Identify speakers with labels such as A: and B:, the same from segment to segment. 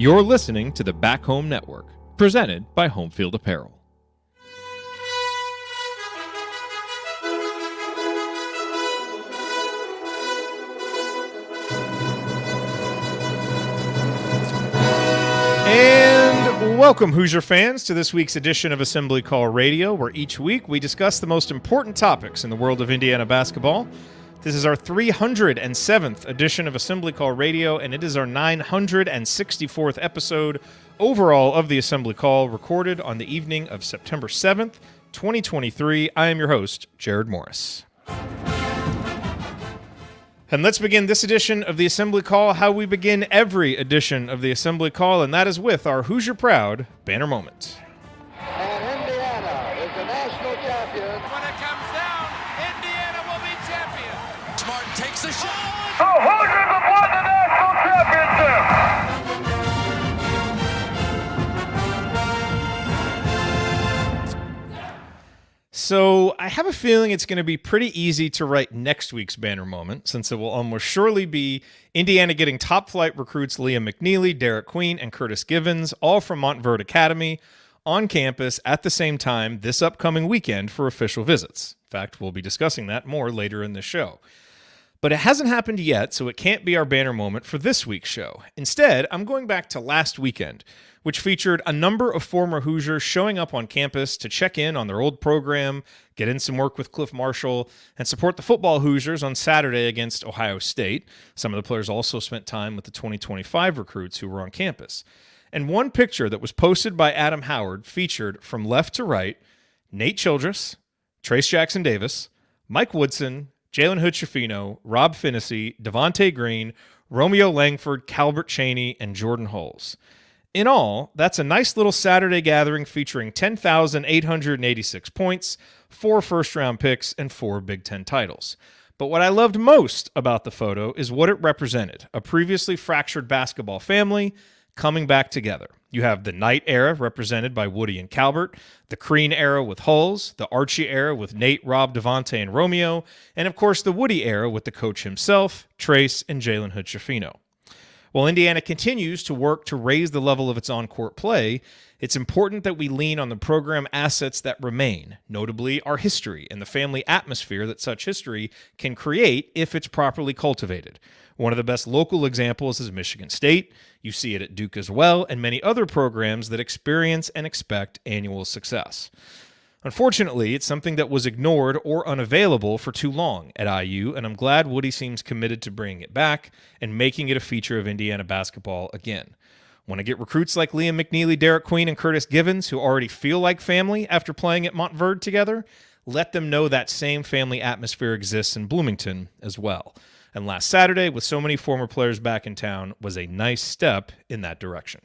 A: You're listening to the Back Home Network, presented by Homefield Apparel. And welcome, Hoosier fans, to this week's edition of Assembly Call Radio, where each week we discuss the most important topics in the world of Indiana basketball. This is our 307th edition of Assembly Call Radio, and it is our 964th episode overall of the Assembly Call, recorded on the evening of September 7th, 2023. I am your host, Jared Morris. And let's begin this edition of the Assembly Call how we begin every edition of the Assembly Call, and that is with our Hoosier Proud banner moment.
B: And Indiana is the national champion.
C: When it comes down, Indiana will be champion.
D: Smart takes the shot.
B: The Hoosiers have won the national championship.
A: So I have a feeling it's going to be pretty easy to write next week's banner moment, since it will almost surely be Indiana getting top-flight recruits Liam McNeely, Derek Queen, and Curtis Givens, all from Montverde Academy, on campus at the same time this upcoming weekend for official visits. In fact, we'll be discussing that more later in the show. But it hasn't happened yet, so it can't be our banner moment for this week's show. Instead, I'm going back to last weekend, which featured a number of former Hoosiers showing up on campus to check in on their old program, get in some work with Cliff Marshall, and support the football Hoosiers on Saturday against Ohio State. Some of the players also spent time with the 2025 recruits who were on campus. And one picture that was posted by Adam Howard featured, from left to right, Nate Childress, Trace Jackson Davis, Mike Woodson, Jalen Hood-Schifino, Rob Finnessy, Devontae Green, Romeo Langford, Calbert Cheney, and Jordan Hulls. In all, that's a nice little Saturday gathering featuring 10,886 points, 4 first-round picks, and 4 Big Ten titles. But what I loved most about the photo is what it represented, a previously fractured basketball family coming back together. You have the Knight era represented by Woody and Calbert, the Crean era with Hulls, the Archie era with Nate, Rob, Devontae, and Romeo, and of course the Woody era with the coach himself, Trace, and Jalen Hood-Schifino. While Indiana continues to work to raise the level of its on-court play, it's important that we lean on the program assets that remain, notably our history and the family atmosphere that such history can create if it's properly cultivated. One of the best local examples is Michigan State. You see it at Duke as well, and many other programs that experience and expect annual success. Unfortunately, it's something that was ignored or unavailable for too long at IU, and I'm glad Woody seems committed to bringing it back and making it a feature of Indiana basketball again. Want to get recruits like Liam McNeely, Derek Queen, and Curtis Givens, who already feel like family after playing at Montverde together? Let them know that same family atmosphere exists in Bloomington as well. And last Saturday, with so many former players back in town, was a nice step in that direction.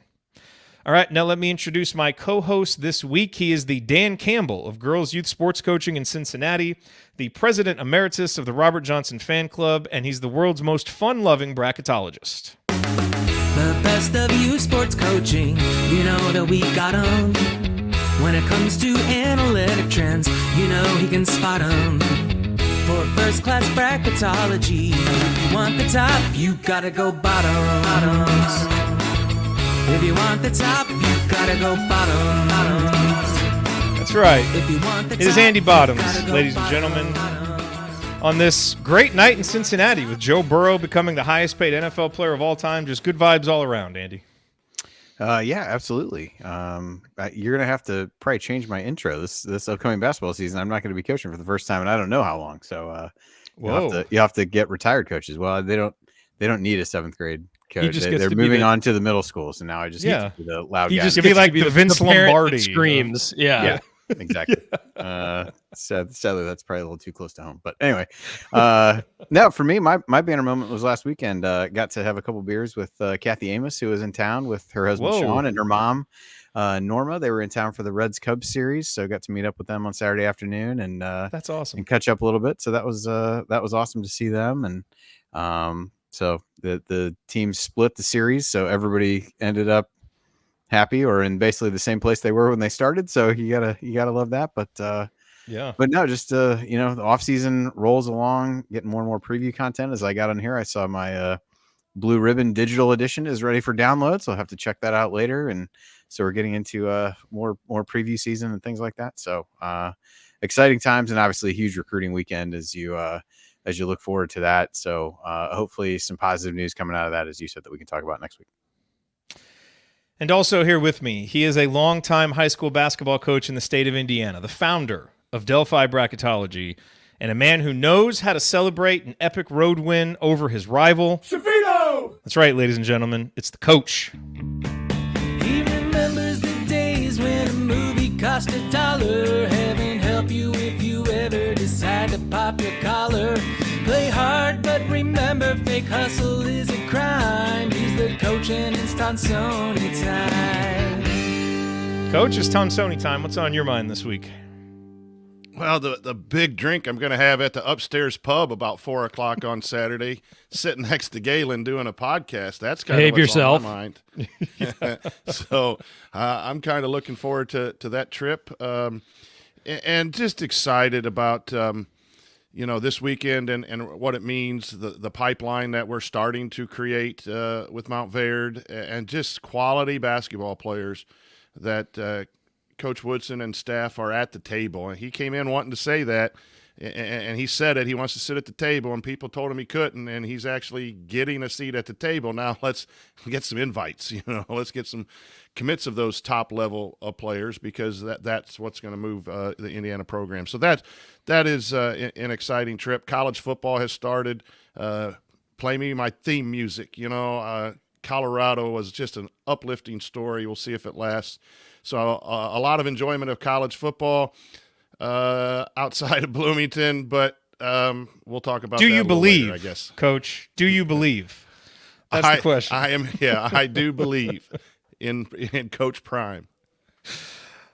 A: All right, now let me introduce my co-host this week. He is the Dan Campbell of Girls Youth Sports Coaching in Cincinnati, the president emeritus of the Robert Johnson Fan Club, and he's the world's most fun-loving bracketologist.
E: The best of youth sports coaching, you know that we got 'em. When it comes to analytic trends, you know he can spot 'em. For first-class bracketology, if you want the top, you gotta go bottoms. If you want the top, you gotta go bottoms.
A: That's right.
E: If you want the
A: It is
E: top,
A: Andy
E: you
A: Bottoms,
E: gotta go
A: ladies and gentlemen,
E: bottoms.
A: on this great night in Cincinnati with Joe Burrow becoming the highest-paid NFL player of all time. Just good vibes all around, Andy.
F: Yeah, absolutely. You're gonna have to probably change my intro this upcoming basketball season. I'm not going to be coaching for the first time, and I don't know how long. So you'll have to get retired coaches. Well, they don't need a 7th grade coach. They're moving on to the middle school. So now I just get to be the loud guy.
A: Just give me like the Vince Lombardi
G: screams. Yeah.
F: Exactly. Sadly, that's probably a little too close to home. But anyway, no, for me, my banner moment was last weekend. Got to have a couple beers with Kathy Amos, who was in town with her husband Sean and her mom Norma. They were in town for the Reds Cubs series, so got to meet up with them on Saturday afternoon and
A: that's awesome,
F: and catch up a little bit. So that was awesome to see them. And so the team split the series, so everybody ended up happy or in basically the same place they were when they started. So you gotta love that. But but no, just the off season rolls along, getting more and more preview content. As I got on here, I saw my Blue Ribbon digital edition is ready for download, so I'll have to check that out later. And so we're getting into more preview season and things like that. So exciting times, and obviously a huge recruiting weekend as you look forward to that. So hopefully some positive news coming out of that, as you said, that we can talk about next week.
A: And also here with me, he is a longtime high school basketball coach in the state of Indiana, the founder of Delphi Bracketology, and a man who knows how to celebrate an epic road win over his rival.
C: Shavito!
A: That's right, ladies and gentlemen. It's the coach.
E: He remembers the days when a movie cost $1. Heaven help you if you ever decide to pop your collar. Play hard, but remember, fake hustle is a crime. He's the coach and it's Tonsoni time.
A: Coach, it's Tonsoni time. What's on your mind this week?
D: Well, the big drink I'm going to have at the upstairs pub about 4 o'clock on Saturday, sitting next to Galen doing a podcast. That's kind of what's on my mind. So I'm kind of looking forward to that trip, and just excited about this weekend and what it means, the pipeline that we're starting to create with Mount Verde, and just quality basketball players that Coach Woodson and staff are at the table. And he came in wanting to say that, and he said it. He wants to sit at the table, and people told him he couldn't, and he's actually getting a seat at the table. Now let's get some invites. Let's get some commits of those top level players, because that's what's going to move the Indiana program. So that is an exciting trip. College football has started. Play me my theme music. Colorado was just an uplifting story. We'll see if it lasts. So a lot of enjoyment of college football outside of Bloomington, but we'll talk about that a little later, I guess.
A: Coach? Do you believe? That's the question.
D: I do believe in Coach Prime.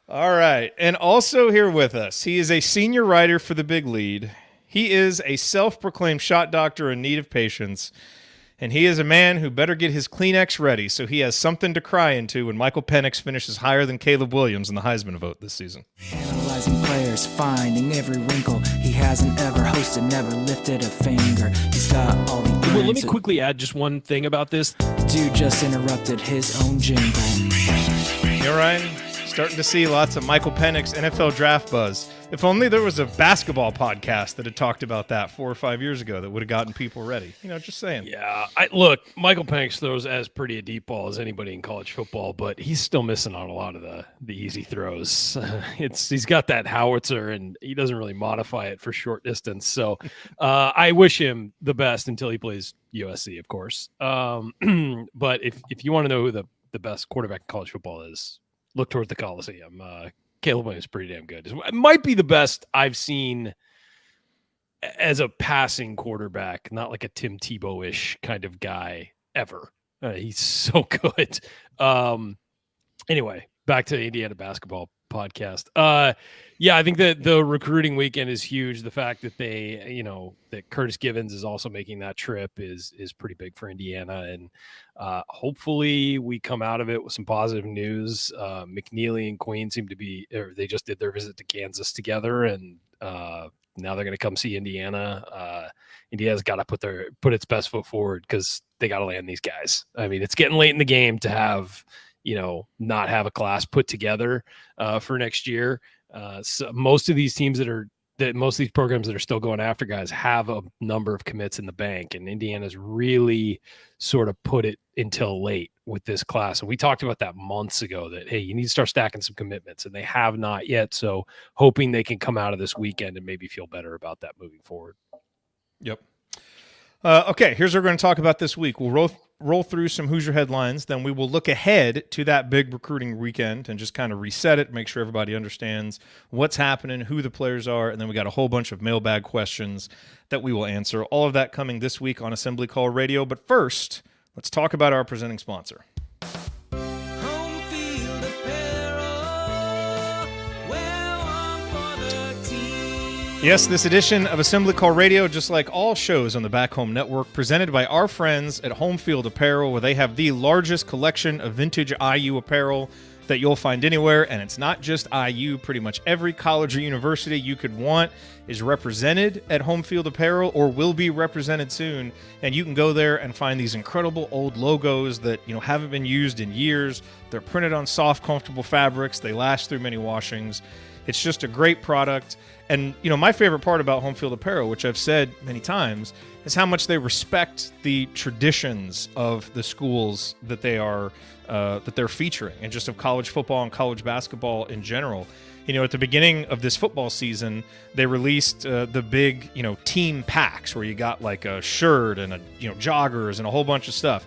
A: All right. And also here with us, he is a senior writer for the Big Lead. He is a self-proclaimed shot doctor in need of patience. And he is a man who better get his Kleenex ready so he has something to cry into when Michael Penix finishes higher than Caleb Williams in the Heisman vote this season.
E: Analyzing players, finding every wrinkle. He hasn't ever hosted, never lifted a finger. He's got all the answers.
G: Well, let me quickly add just one thing about this.
E: Dude just interrupted his own jingle.
A: Yeah, Ryan, starting to see lots of Michael Penix NFL draft buzz. If only there was a basketball podcast that had talked about that 4 or 5 years ago that would have gotten people ready. Just saying.
G: Yeah, look, Michael Penix throws as pretty a deep ball as anybody in college football, but he's still missing on a lot of the easy throws. He's got that howitzer, and he doesn't really modify it for short distance. So I wish him the best until he plays USC, of course. But if you want to know who the best quarterback in college football is, look toward the Coliseum. Caleb Williams is pretty damn good. It might be the best I've seen as a passing quarterback, not like a Tim Tebow-ish kind of guy ever. He's so good. Anyway, back to the Indiana basketball podcast. I think that the recruiting weekend is huge. The fact that that Curtis Givens is also making that trip is pretty big for Indiana. And hopefully we come out of it with some positive news. McNeely and Queen they just did their visit to Kansas together, and now they're going to come see Indiana. Indiana's got to put its best foot forward, because they got to land these guys. I mean, it's getting late in the game to have, not have a class put together for next year. So most of these teams most of these programs that are still going after guys have a number of commits in the bank, and Indiana's really sort of put it until late with this class. And we talked about that months ago, that, hey, you need to start stacking some commitments, and they have not yet. So hoping they can come out of this weekend and maybe feel better about that moving forward.
A: Yep. Okay, here's what we're going to talk about this week. We'll roll through some Hoosier headlines, then we will look ahead to that big recruiting weekend and just kind of reset it, make sure everybody understands what's happening, who the players are, and then we got a whole bunch of mailbag questions that we will answer. All of that coming this week on Assembly Call Radio. But first, let's talk about our presenting sponsor.
E: Home field apparel, wear one for the team.
A: Yes, this edition of Assembly Call Radio, just like all shows on the Back Home Network, presented by our friends at Home Field Apparel, where they have the largest collection of vintage IU apparel that you'll find anywhere, and it's not just IU. Pretty much every college or university you could want is represented at Home Field Apparel or will be represented soon, and you can go there and find these incredible old logos that haven't been used in years. They're printed on soft, comfortable fabrics. They last through many washings. It's just a great product. And, my favorite part about Home Field Apparel, which I've said many times, is how much they respect the traditions of the schools that they're featuring, and just of college football and college basketball in general. At the beginning of this football season, they released the big, team packs where you got like a shirt and joggers and a whole bunch of stuff.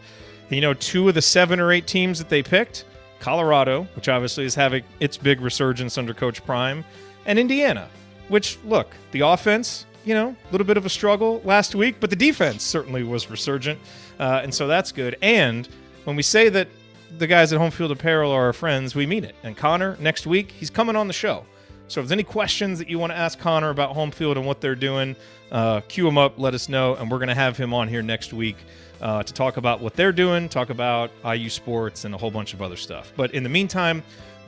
A: And, 2 of the 7 or 8 teams that they picked, Colorado, which obviously is having its big resurgence under Coach Prime, and Indiana, which, look, the offense, a little bit of a struggle last week, but the defense certainly was resurgent, and so that's good. And when we say that the guys at Home Field Apparel are our friends, we mean it. And Connor, next week, he's coming on the show. So if there's any questions that you want to ask Connor about Home Field and what they're doing, cue him up, let us know, and we're going to have him on here next week to talk about what they're doing, talk about IU sports, and a whole bunch of other stuff. But in the meantime,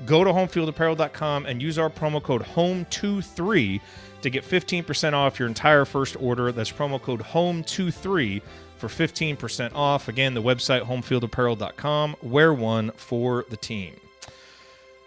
A: go to homefieldapparel.com and use our promo code HOME23 to get 15% off your entire first order. That's promo code HOME23 for 15% off. Again, the website, homefieldapparel.com. Wear one for the team.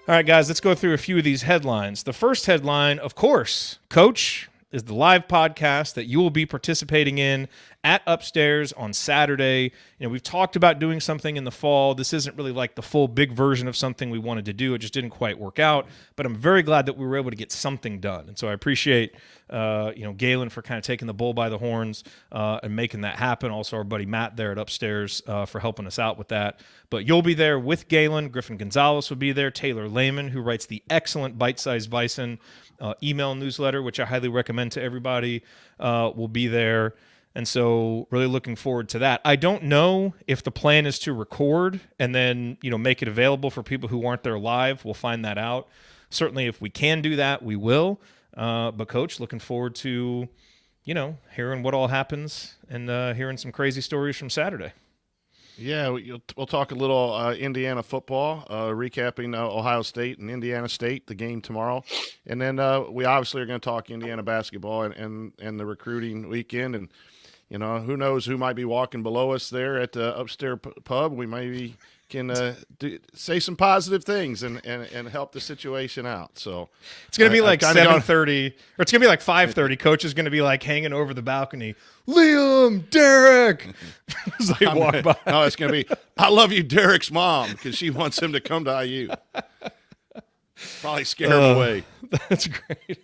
A: All right, guys, let's go through a few of these headlines. The first headline, of course, Coach, is the live podcast that you will be participating in at Upstairs on Saturday. We've talked about doing something in the fall. This isn't really like the full big version of something we wanted to do. It just didn't quite work out, but I'm very glad that we were able to get something done. And so I appreciate, Galen for kind of taking the bull by the horns and making that happen. Also, our buddy Matt there at Upstairs for helping us out with that. But you'll be there with Galen. Griffin Gonzalez will be there. Taylor Lehman, who writes the excellent Bite-Sized Bison email newsletter, which I highly recommend to everybody, will be there. And so really looking forward to that. I don't know if the plan is to record and then, make it available for people who aren't there live. We'll find that out. Certainly if we can do that, we will. But Coach, looking forward to, hearing what all happens and hearing some crazy stories from Saturday.
D: Yeah, we'll talk a little Indiana football, recapping Ohio State and Indiana State, the game tomorrow. And then we obviously are going to talk Indiana basketball and the recruiting weekend. And, who knows who might be walking below us there at the Upstairs pub. We maybe can say some positive things and help the situation out. So
A: it's going to be like 7:30, or it's going to be like 5:30. Coach is going to be like hanging over the balcony. Liam, Derek. As they walk by.
D: No, it's going to be, I love you, Derek's mom, because she wants him to come to IU. Probably scare him away.
A: That's great.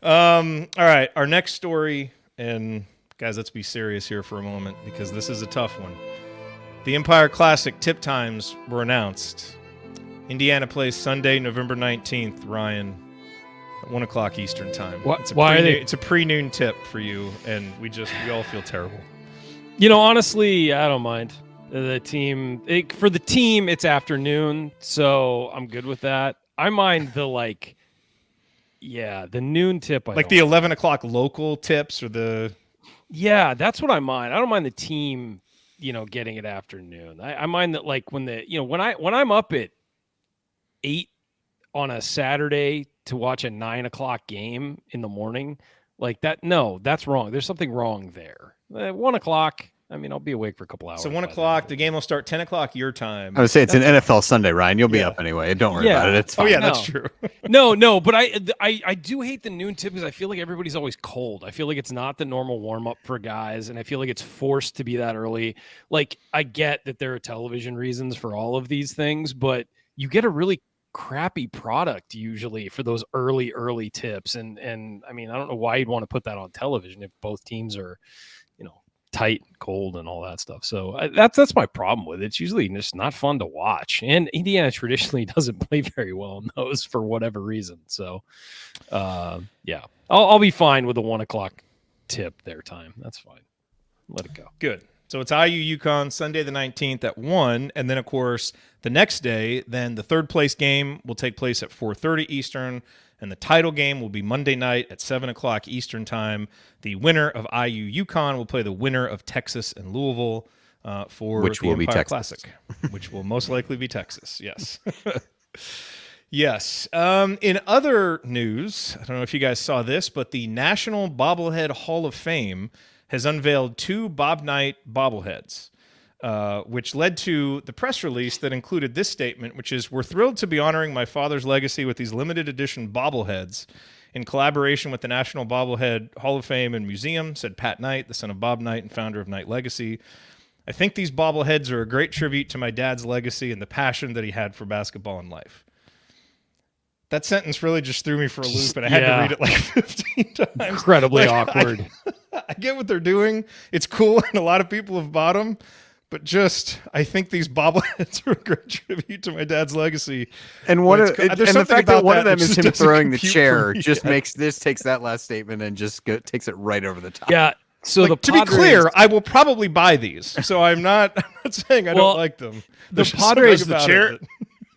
A: All right, our next story, and guys, let's be serious here for a moment because this is a tough one. The Empire Classic tip times were announced. Indiana plays Sunday, November 19th, Ryan, at 1 o'clock Eastern time. It's a pre-noon tip for you, and we all feel terrible.
G: Honestly, I don't mind. For the team, it's afternoon, so I'm good with that. I mind the the noon tip.
A: The 11 o'clock local tips or the...
G: Yeah, that's what I mind. I don't mind the team, getting it afternoon. I mind that when I'm up at 8 on a Saturday to watch a 9 o'clock game in the morning, like that. No, that's wrong. There's something wrong there. 1 o'clock. I'll be awake for a couple hours.
A: So 1 o'clock, the game will start 10 o'clock your time.
F: I would say it's an NFL Sunday, Ryan. You'll be up anyway. Don't worry about it. It's fine.
A: Oh, yeah, that's true.
G: No, but I do hate the noon tip because I feel like everybody's always cold. I feel like it's not the normal warm-up for guys, and I feel like it's forced to be that early. I get that there are television reasons for all of these things, but you get a really crappy product usually for those early tips. And I don't know why you'd want to put that on television if both teams are, tight, cold, and all that stuff. So that's my problem with it. It's usually just not fun to watch. And Indiana traditionally doesn't play very well in those for whatever reason. So, I'll be fine with the 1 o'clock tip their time. That's fine. Let it go.
A: Good. So it's IU UConn Sunday the 19th at 1, and then of course the next day, then the third place game will take place at 4:30 Eastern. And the title game will be Monday night at 7 o'clock Eastern time. The winner of IU UConn will play the winner of Texas and Louisville. for
F: which
A: the
F: will be
A: Empire
F: Texas.
A: Classic, which will most likely be Texas. Yes. Yes. In other news, I don't know if you guys saw this, but the National Bobblehead Hall of Fame has unveiled 2 Bob Knight bobbleheads, which led to the press release that included this statement, which is, "We're thrilled to be honoring my father's legacy with these limited edition bobbleheads in collaboration with the National Bobblehead Hall of Fame and Museum," said Pat Knight, the son of Bob Knight and founder of Knight Legacy. "I think these bobbleheads are a great tribute to my dad's legacy and the passion that he had for basketball and life." That sentence really just threw me for a loop, and I had to read it like 15 times.
G: Incredibly awkward.
A: I get what they're doing. It's cool, and a lot of people have bought them. But I think these bobbleheads are a great tribute to my dad's legacy.
F: And the fact that one of them is him throwing the chair just takes that last statement and just takes it right over the top.
G: Yeah. So
A: to be clear, I will probably buy these. So I'm not saying I don't like them.
G: The Padres,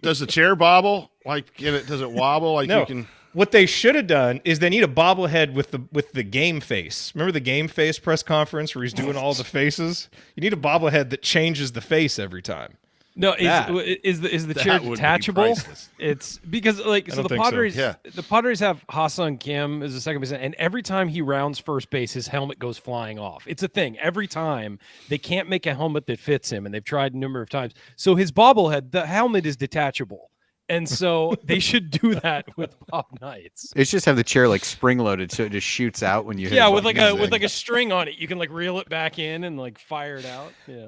D: does the chair bobble? Does it wobble?
A: No.
D: You can.
A: What they should have done is they need a bobblehead with the game face. Remember the game face press conference where he's doing all the faces? You need a bobblehead that changes the face every time.
G: No, is the chair detachable? It's because the Padres the Padres have Ha-Seong Kim as a second baseman, and every time he rounds first base, his helmet goes flying off. It's a thing. Every time they can't make a helmet that fits him, and they've tried a number of times. So his bobblehead, the helmet is detachable. And so they should do that with Bob Knight's.
F: It's just have the chair spring loaded so it just shoots out when you hit
G: it. Yeah, with a string on it. You can reel it back in and fire it out. Yeah.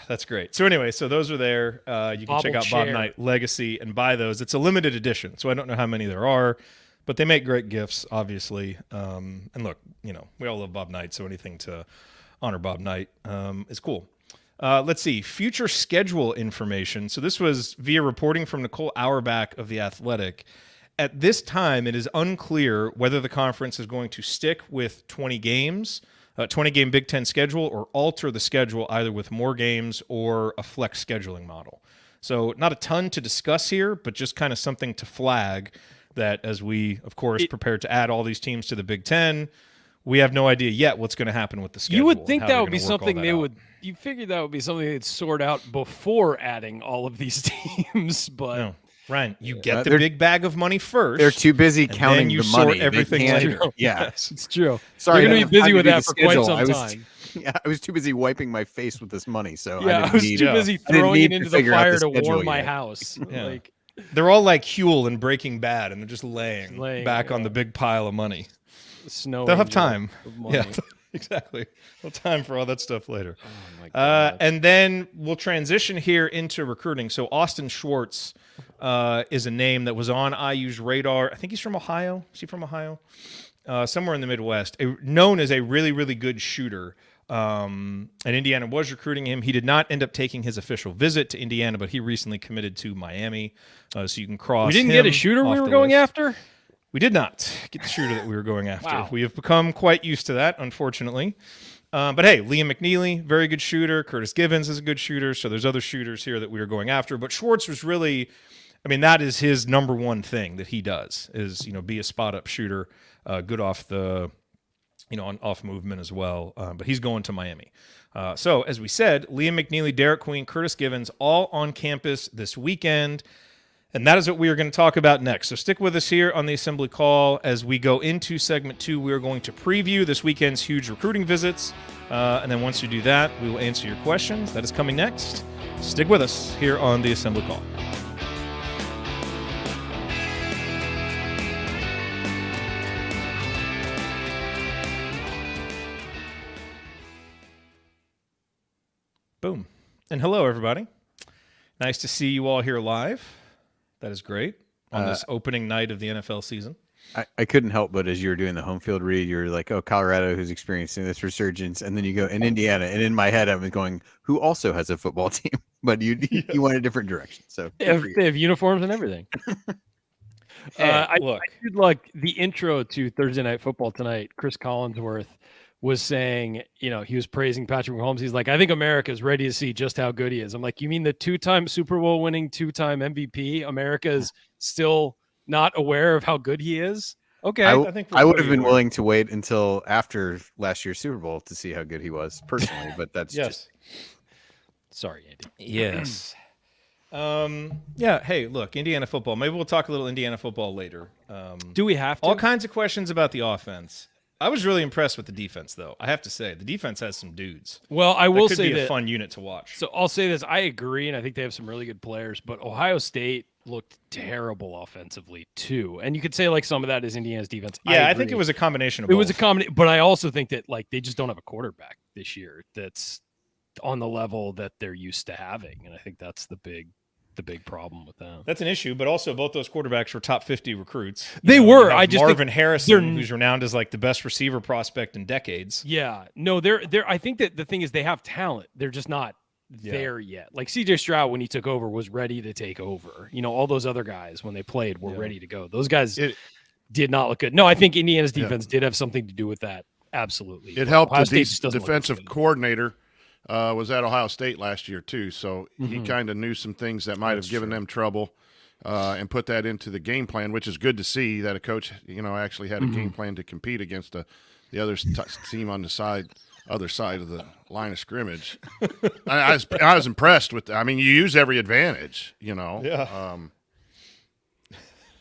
A: That's great. So anyway, those are there. You can check out Bob Knight Legacy and buy those. It's a limited edition, so I don't know how many there are, but they make great gifts, obviously. And look, we all love Bob Knight, so anything to honor Bob Knight is cool. Let's see, future schedule information. So this was via reporting from Nicole Auerbach of The Athletic. At this time, it is unclear whether the conference is going to stick with 20 games, 20-game Big Ten schedule, or alter the schedule either with more games or a flex scheduling model. So not a ton to discuss here, but just kind of something to flag that as we, of course, prepare to add all these teams to the Big Ten, we have no idea yet what's going to happen with the schedule.
G: You would think that would be something they would. You figured that would be something they'd sort out before adding all of these teams, but
A: no. Ryan, you get the big bag of money first.
F: They're too busy counting the money.
A: Everything later.
F: Yeah,
G: it's true.
F: Sorry,
G: you're going to be busy with that for quite some time.
F: I was too busy wiping my face with this money, so
G: I was too busy throwing it into the fire to warm my house.
A: Yeah. They're all like Huel in Breaking Bad, and they're just laying back on the big pile of money.
G: Snow.
A: They'll have time. Yeah, exactly. They'll have time for all that stuff later.
G: Oh my God.
A: And then we'll transition here into recruiting. So Austin Schwartz is a name that was on IU's radar. I think he's from Ohio. Is he from Ohio? Somewhere in the Midwest. Known as a really, really good shooter. And Indiana was recruiting him. He did not end up taking his official visit to Indiana, but he recently committed to Miami. So you can cross.
G: We didn't get a shooter we were going after?
A: We did not get the shooter that we were going after.
G: Wow.
A: We have become quite used to that, unfortunately. But hey, Liam McNeely, very good shooter. Curtis Givens is a good shooter. So there's other shooters here that we were going after. But Schwartz was really, that is his number one thing that he does is, be a spot-up shooter, good off the, on off movement as well. But he's going to Miami. So as we said, Liam McNeely, Derek Queen, Curtis Givens, all on campus this weekend. And that is what we are going to talk about next. So stick with us here on the Assembly Call. As we go into segment 2, we are going to preview this weekend's huge recruiting visits. And then once you do that, we will answer your questions. That is coming next. Stick with us here on the Assembly Call. Boom. And hello, everybody. Nice to see you all here live. That is great on this opening night of the NFL season.
F: I couldn't help but as you were doing the home field read, you're like, oh, Colorado, who's experiencing this resurgence. And then you go in Indiana. And in my head, I was going, who also has a football team? But you went a different direction. So
G: they have uniforms and everything. I did like the intro to Thursday Night Football tonight. Chris Collinsworth was saying, he was praising Patrick Mahomes. He's like, I think America's ready to see just how good he is. I'm like, you mean the 2-time Super Bowl winning, 2-time MVP? America is still not aware of how good he is? Okay.
A: I think
F: I would have
A: we're
F: been
A: pretty
F: willing to wait until after last year's Super Bowl to see how good he was personally, but that's just
G: Sorry, Andy.
A: Yes. Yeah. Hey, look, Indiana football. Maybe we'll talk a little Indiana football later.
G: Do we have to?
A: All kinds of questions about the offense. I was really impressed with the defense, though. I have to say, the defense has some dudes.
G: Well, I will
A: That could
G: say
A: be a
G: that.
A: fun unit to watch.
G: So I'll say this: I agree, and I think they have some really good players. But Ohio State looked terrible offensively too, and you could say like some of that is Indiana's defense.
A: Yeah, I
G: agree.
A: think it was a combination of
G: It
A: both.
G: was a combination, but I also think that like they just don't have a quarterback this year that's on the level that they're used to having, and I think that's the big problem with them.
A: That's an issue, but also both those quarterbacks were top 50 recruits.
G: They
A: You
G: were.
A: have
G: I just
A: Marvin
G: think
A: Harrison, who's renowned as like the best receiver prospect in decades.
G: Yeah, no, they're. I think that the thing is they have talent. They're just not there yet. Like C.J. Stroud when he took over was ready to take over. You know, all those other guys when they played were ready to go. Those guys did not look good. No, I think Indiana's defense did have something to do with that. Absolutely,
D: It helped
G: Ohio
D: the
G: State just doesn't look
D: defensive
G: good.
D: coordinator was at Ohio State last year too, so he kind of knew some things that might have given them trouble and put that into the game plan, which is good to see that a coach, actually had a game plan to compete against the other team on the other side of the line of scrimmage. I was impressed with that. I mean, you use every advantage,
A: Yeah.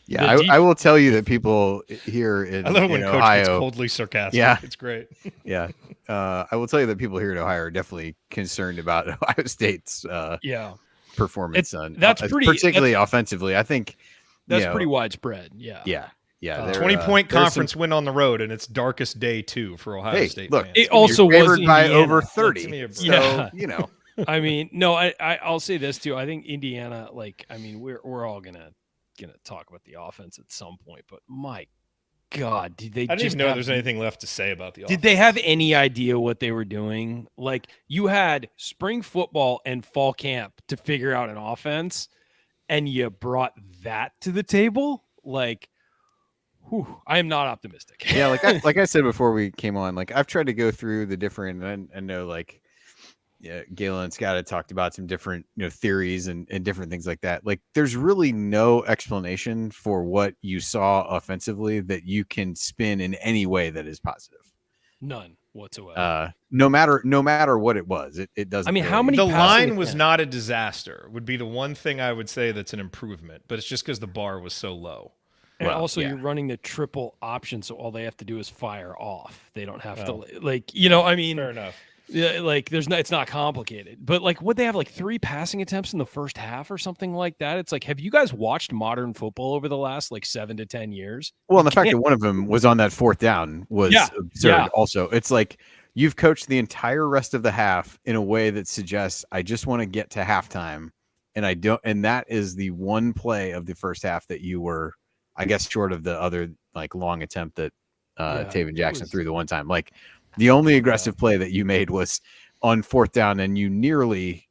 F: Yeah, I will tell you that people here in,
A: I love it when Coach
F: Ohio,
A: gets coldly sarcastic.
F: Yeah.
A: It's great.
F: yeah, I will tell you that people here in Ohio are definitely concerned about Ohio State's performance
G: that's
F: particularly offensively. I think
G: that's pretty widespread. Yeah.
F: they're,
A: 20-point
F: there's
A: conference win on the road, and it's darkest day too for Ohio State
F: look,
A: fans.
G: It also
F: you're
G: was
F: favored by
G: Indiana.
F: over
A: Give
F: 30.
A: me a break.
F: So,
G: Yeah. I mean, no, I'll say this too. I think Indiana, we're all gonna talk about the offense at some point, but my God, did they
A: I didn't
G: just
A: even know
G: have-
A: there's anything left to say about the offense.
G: Did they have any idea what they were doing? Like you had spring football and fall camp to figure out an offense, and you brought that to the table. Like, I am not optimistic.
F: yeah, like I said before we came on, like I've tried to go through the different, and I know like Galen and Scott had talked about some different theories and different things like that. Like there's really no explanation for what you saw offensively that you can spin in any way that is positive.
G: None whatsoever.
F: No matter what it was, it doesn't.
G: I mean,
F: really-
G: how many
A: The
G: passing
A: line was
G: attempts?
A: not a disaster, would be the one thing I would say that's an improvement, but it's just because the bar was so low.
G: And
F: Well,
G: also,
F: yeah.
G: you're running the triple option, so all they have to do is fire off. They don't have
A: Oh.
G: to, I mean,
A: Fair enough.
G: yeah, it's not complicated. But would they have 3 passing attempts in the first half or something like that? It's like, have you guys watched modern football over the last 7 to 10 years?
F: Well, and the fact that one of them was on that fourth down was absurd.
G: Yeah.
F: Also, it's like you've coached the entire rest of the half in a way that suggests I just want to get to halftime, and I don't. And that is the one play of the first half that you were, I guess, short of the other long attempt that Taven Jackson threw the one time. Like the only aggressive play that you made was on fourth down, and you nearly,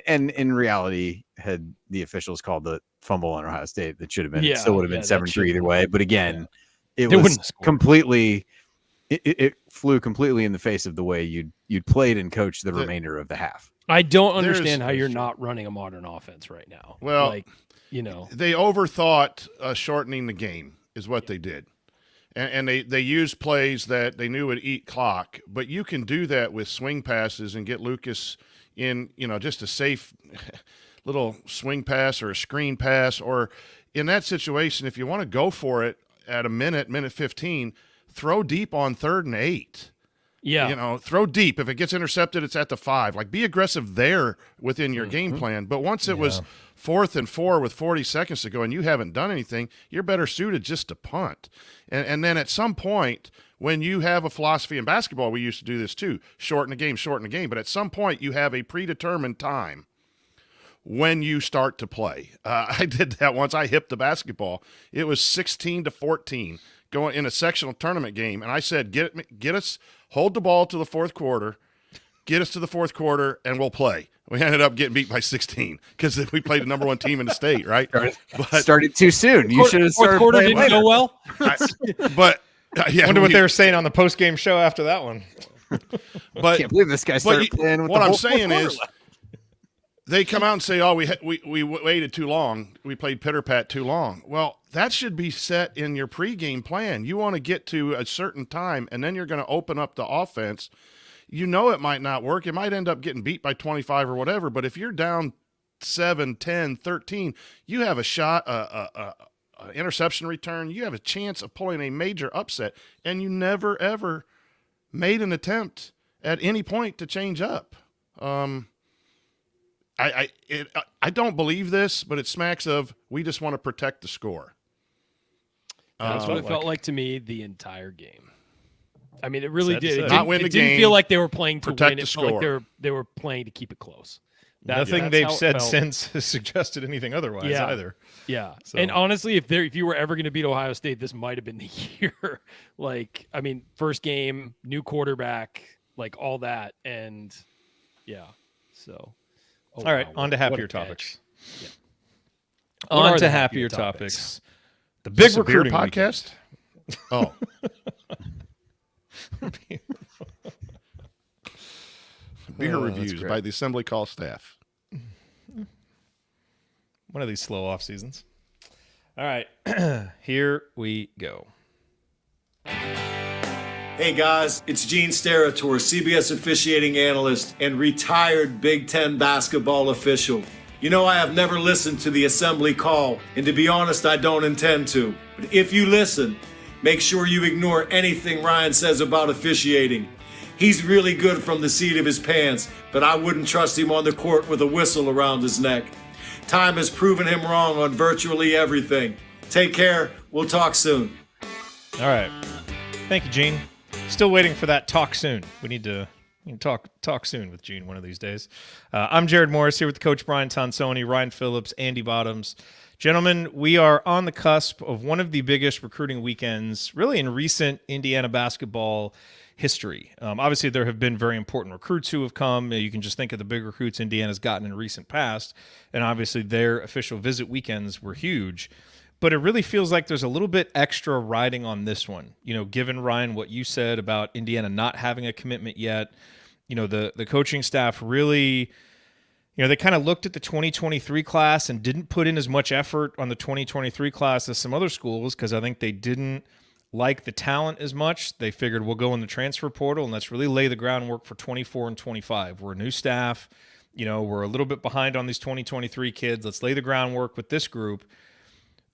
F: and in reality, had the officials called the fumble on Ohio State, that should have been, it still would have been 7-3 either way. But again, it
G: They
F: was
G: wouldn't have scored.
F: completely, it flew completely in the face of the way you'd played and coached the remainder of the half.
G: I don't
D: There's-
G: understand how you're not running a modern offense right now.
D: Well, they overthought shortening the game is what they did. And they used plays that they knew would eat clock, but you can do that with swing passes and get Lucas in, just a safe little swing pass or a screen pass, or in that situation, if you want to go for it at minute 15, throw deep on 3rd and 8.
G: Yeah.
D: Throw deep. If it gets intercepted, it's at the 5. Be aggressive there within your game plan. But once it was 4th and 4 with 40 seconds to go and you haven't done anything, you're better suited just to punt. And then at some point, when you have a philosophy in basketball, we used to do this too, shorten the game. But at some point, you have a predetermined time when you start to play. I did that once. I hipped the basketball. It was 16-14 going in a sectional tournament game. And I said, get us, hold the ball to the fourth quarter, get us to the fourth quarter, and we'll play. We ended up getting beat by 16 because we played the number 1 team in the state, right?
F: Started too soon. You should have started
G: quarter
F: playing
G: didn't
F: later.
G: go well.
A: I wonder what they were saying on the post-game show after that one.
D: But
F: Can't believe this guy started playing with
D: what
F: the
D: I'm
F: whole
D: saying
F: fourth
D: is
F: quarter
D: They come out and say, "Oh, we waited too long. We played pitter-pat too long." Well, that should be set in your pregame plan. You want to get to a certain time, and then you're going to open up the offense. You know it might not work. It might end up getting beat by 25 or whatever, but if you're down 7, 10, 13, you have a shot, interception return. You have a chance of pulling a major upset, and you never, ever made an attempt at any point to change up. I don't believe this, but it smacks of we just want to protect the score.
G: That's what it felt like to me the entire game. I mean, it really did. It
D: not win the
G: didn't
D: game,
G: feel like they were playing to
D: protect
G: win.
D: the
G: It felt
D: score.
G: like they were playing to keep it close.
A: Nothing
G: that's
A: they've
G: how it
A: said
G: felt.
A: since has suggested anything otherwise either.
G: Yeah.
A: So.
G: And honestly, if you were ever going to beat Ohio State, this might have been the year. Like, I mean, first game, new quarterback, like all that. And yeah. So.
A: All right,
G: wow,
A: on to
G: what
A: happier
G: a
A: topics.
G: Yeah.
A: On to happier topics. The big
D: Is this a beer
A: recruiting
D: podcast. Oh, beer reviews by the Assembly Call staff.
A: One of these slow off seasons. All right, here we go.
H: Hey guys, it's Gene Steratore, CBS officiating analyst and retired Big Ten basketball official. You know, I have never listened to the Assembly Call, and to be honest, I don't intend to. But if you listen, make sure you ignore anything Ryan says about officiating. He's really good from the seat of his pants, but I wouldn't trust him on the court with a whistle around his neck. Time has proven him wrong on virtually everything. Take care. We'll talk soon.
A: All right. Thank you, Gene. Still waiting for that talk soon. We need to talk soon with Gene one of these days. I'm Jared Morris here with Coach Brian Tonsoni, Ryan Phillips, Andy Bottoms. Gentlemen, we are on the cusp of one of the biggest recruiting weekends really in recent Indiana basketball history. Obviously, there have been very important recruits who have come. You can just think of the big recruits Indiana's gotten in recent past, and obviously their official visit weekends were huge. But it really feels like there's a little bit extra riding on this one. You know, given, Ryan, what you said about Indiana not having a commitment yet, you know, the coaching staff really, you know, they kind of looked at the 2023 class and didn't put in as much effort on the 2023 class as some other schools because I think they didn't like the talent as much. They figured we'll go in the transfer portal and let's really lay the groundwork for 24 and 25. We're a new staff. You know, we're a little bit behind on these 2023 kids. Let's lay the groundwork with this group.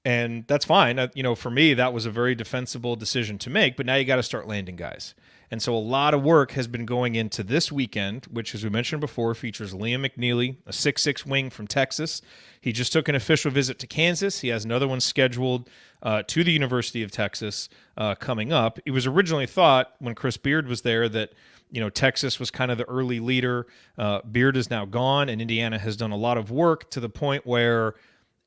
A: And that's fine. You know, for me, that was a very defensible decision to make, but now you got to start landing guys. And so a lot of work has been going into this weekend, which, as we mentioned before, features Liam McNeely, a 6'6" wing from Texas. He just took an official visit to Kansas. He has another one scheduled to the University of Texas coming up. It was originally thought when Chris Beard was there that, you know, Texas was kind of the early leader. Beard is now gone, and Indiana has done a lot of work to the point where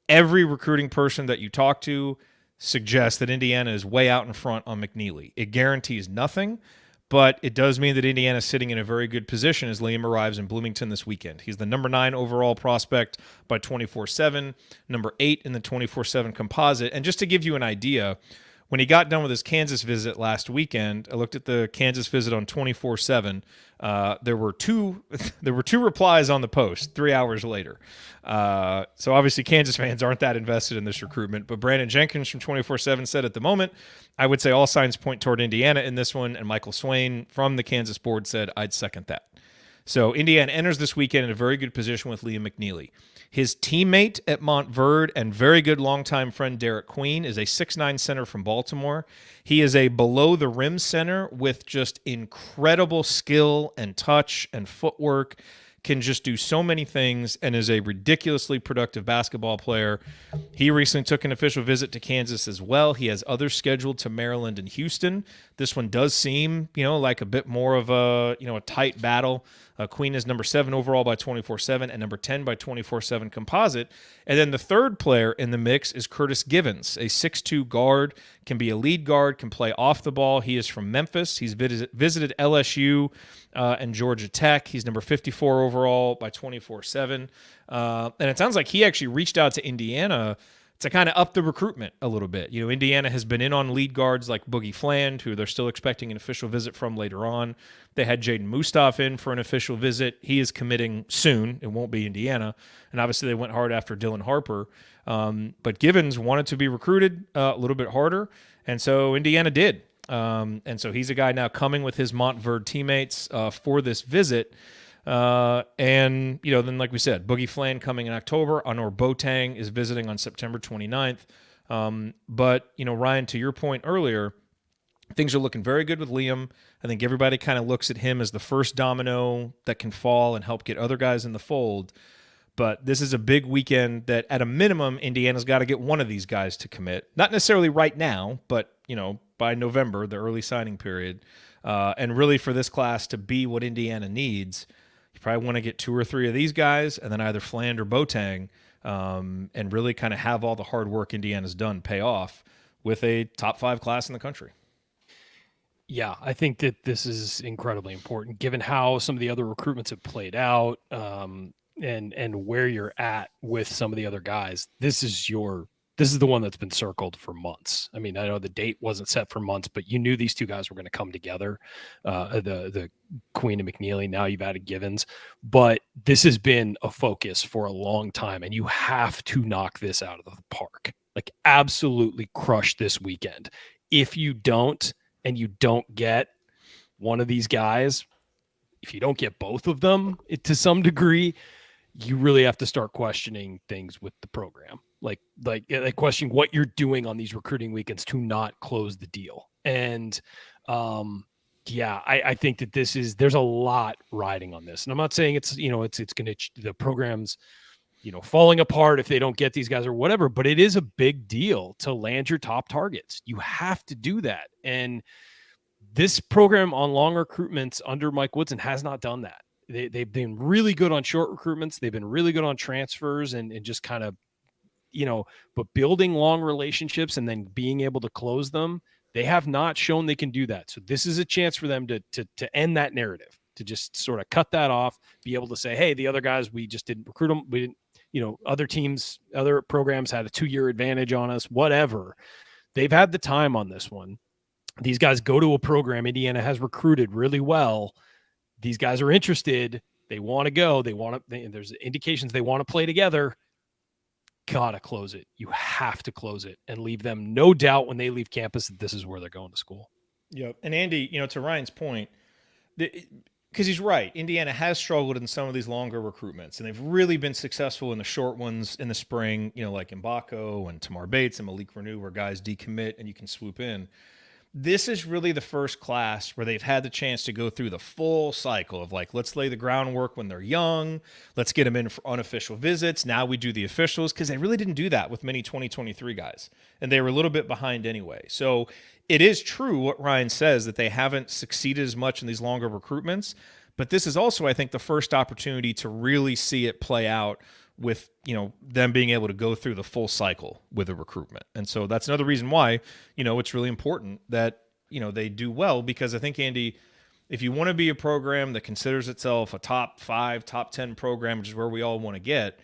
A: every recruiting person that you talk to suggests that Indiana is way out in front on McNeely. It guarantees nothing, but it does mean that Indiana is sitting in a very good position as Liam arrives in Bloomington this weekend. He's the number 9 overall prospect by 24/7, number 8 in the 24/7 composite. And just to give you an idea, when he got done with his Kansas visit last weekend, I looked at the Kansas visit on 24/7. There were two replies on the post 3 hours later. So obviously Kansas fans aren't that invested in this recruitment. But Brandon Jenkins from 24/7 said at the moment, I would say all signs point toward Indiana in this one. And Michael Swain from the Kansas board said, I'd second that. So Indiana enters this weekend in a very good position with Liam McNeely. His teammate at Montverde and very good longtime friend Derek Queen is a 6'9" center from Baltimore. He is a below-the-rim center with just incredible skill and touch and footwork, can just do so many things, and is a ridiculously productive basketball player. He recently took an official visit to Kansas as well. He has others scheduled to Maryland and Houston. This one does seem, you know, like a bit more of a, you know, a tight battle. Queen is number 7 overall by 24/7 and number 10 by 24/7 composite. And then the third player in the mix is Curtis Givens, a 6'2" guard, can be a lead guard, can play off the ball. He is from Memphis. He's visited LSU and Georgia Tech. He's number 54 overall by 24/7. And it sounds like he actually reached out to Indiana to kind of up the recruitment a little bit. Indiana has been in on lead guards like Boogie Fland, who they're still expecting an official visit from later on. They had Jaden Mustaf in for an official visit. He is committing soon. It won't be Indiana. And obviously they went hard after Dylan Harper. But Givens wanted to be recruited a little bit harder, and so Indiana did. And so he's a guy now coming with his Montverde teammates for this visit. And, then like we said, Boogie Fland coming in October. Honor Boateng is visiting on September 29th. But, Ryan, to your point earlier, things are looking very good with Liam. I think everybody kind of looks at him as the first domino that can fall and help get other guys in the fold. But this is a big weekend that, at a minimum, Indiana's got to get one of these guys to commit. Not necessarily right now, but, by November, the early signing period. And really for this class to be what Indiana needs, you probably want to get 2 or 3 of these guys and then either Fland or Boateng, and really kind of have all the hard work Indiana's done pay off with a top 5 class in the country.
G: Yeah, I think that this is incredibly important given how some of the other recruitments have played out, and where you're at with some of the other guys. This is the one that's been circled for months. I mean, I know the date wasn't set for months, but you knew these two guys were going to come together. The Queen and McNeely. Now you've added Givens, but this has been a focus for a long time, and you have to knock this out of the park. Like, absolutely crush this weekend. If you don't, and you don't get one of these guys, if you don't get both of them to some degree, you really have to start questioning things with the program. Like questioning what you're doing on these recruiting weekends to not close the deal. And I think that there's a lot riding on this. And I'm not saying it's going to, the program's, falling apart if they don't get these guys or whatever, but it is a big deal to land your top targets. You have to do that. And this program on long recruitments under Mike Woodson has not done that. They've been really good on short recruitments. They've been really good on transfers and just kind of, but building long relationships and then being able to close them, they have not shown they can do that. So this is a chance for them to end that narrative, to just sort of cut that off, be able to say, hey, the other guys, we just didn't recruit them. We didn't, other teams, other programs had a 2-year advantage on us, whatever. They've had the time on this one. These guys go to a program Indiana has recruited really well. These guys are interested. They want to go. There's indications they want to play together. Gotta close it. You have to close it and leave them no doubt when they leave campus that this is where they're going to school.
A: Yep. And Andy, to Ryan's point, because he's right, Indiana has struggled in some of these longer recruitments, and they've really been successful in the short ones in the spring, like Mbako and Tamar Bates and Malik Renew, where guys decommit and you can swoop in. This is really the first class where they've had the chance to go through the full cycle of let's lay the groundwork when they're young. Let's get them in for unofficial visits. Now we do the officials, because they really didn't do that with many 2023 guys. And they were a little bit behind anyway. So it is true what Ryan says, that they haven't succeeded as much in these longer recruitments. But this is also, I think, the first opportunity to really see it play out with, them being able to go through the full cycle with a recruitment. And so that's another reason why, it's really important that, they do well, because I think, Andy, if you want to be a program that considers itself a top 5, top 10 program, which is where we all want to get,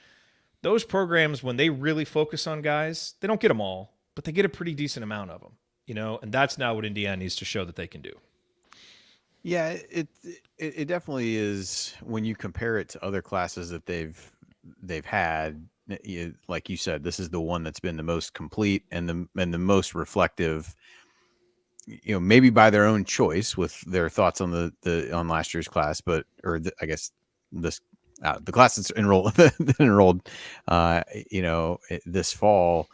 A: those programs, when they really focus on guys, they don't get them all, but they get a pretty decent amount of them, and that's now what Indiana needs to show that they can do.
F: Yeah, it definitely is. When you compare it to other classes that they've had, like you said, this is the one that's been the most complete and the most reflective, maybe by their own choice with their thoughts on on last year's class, I guess this the class that's enrolled this fall.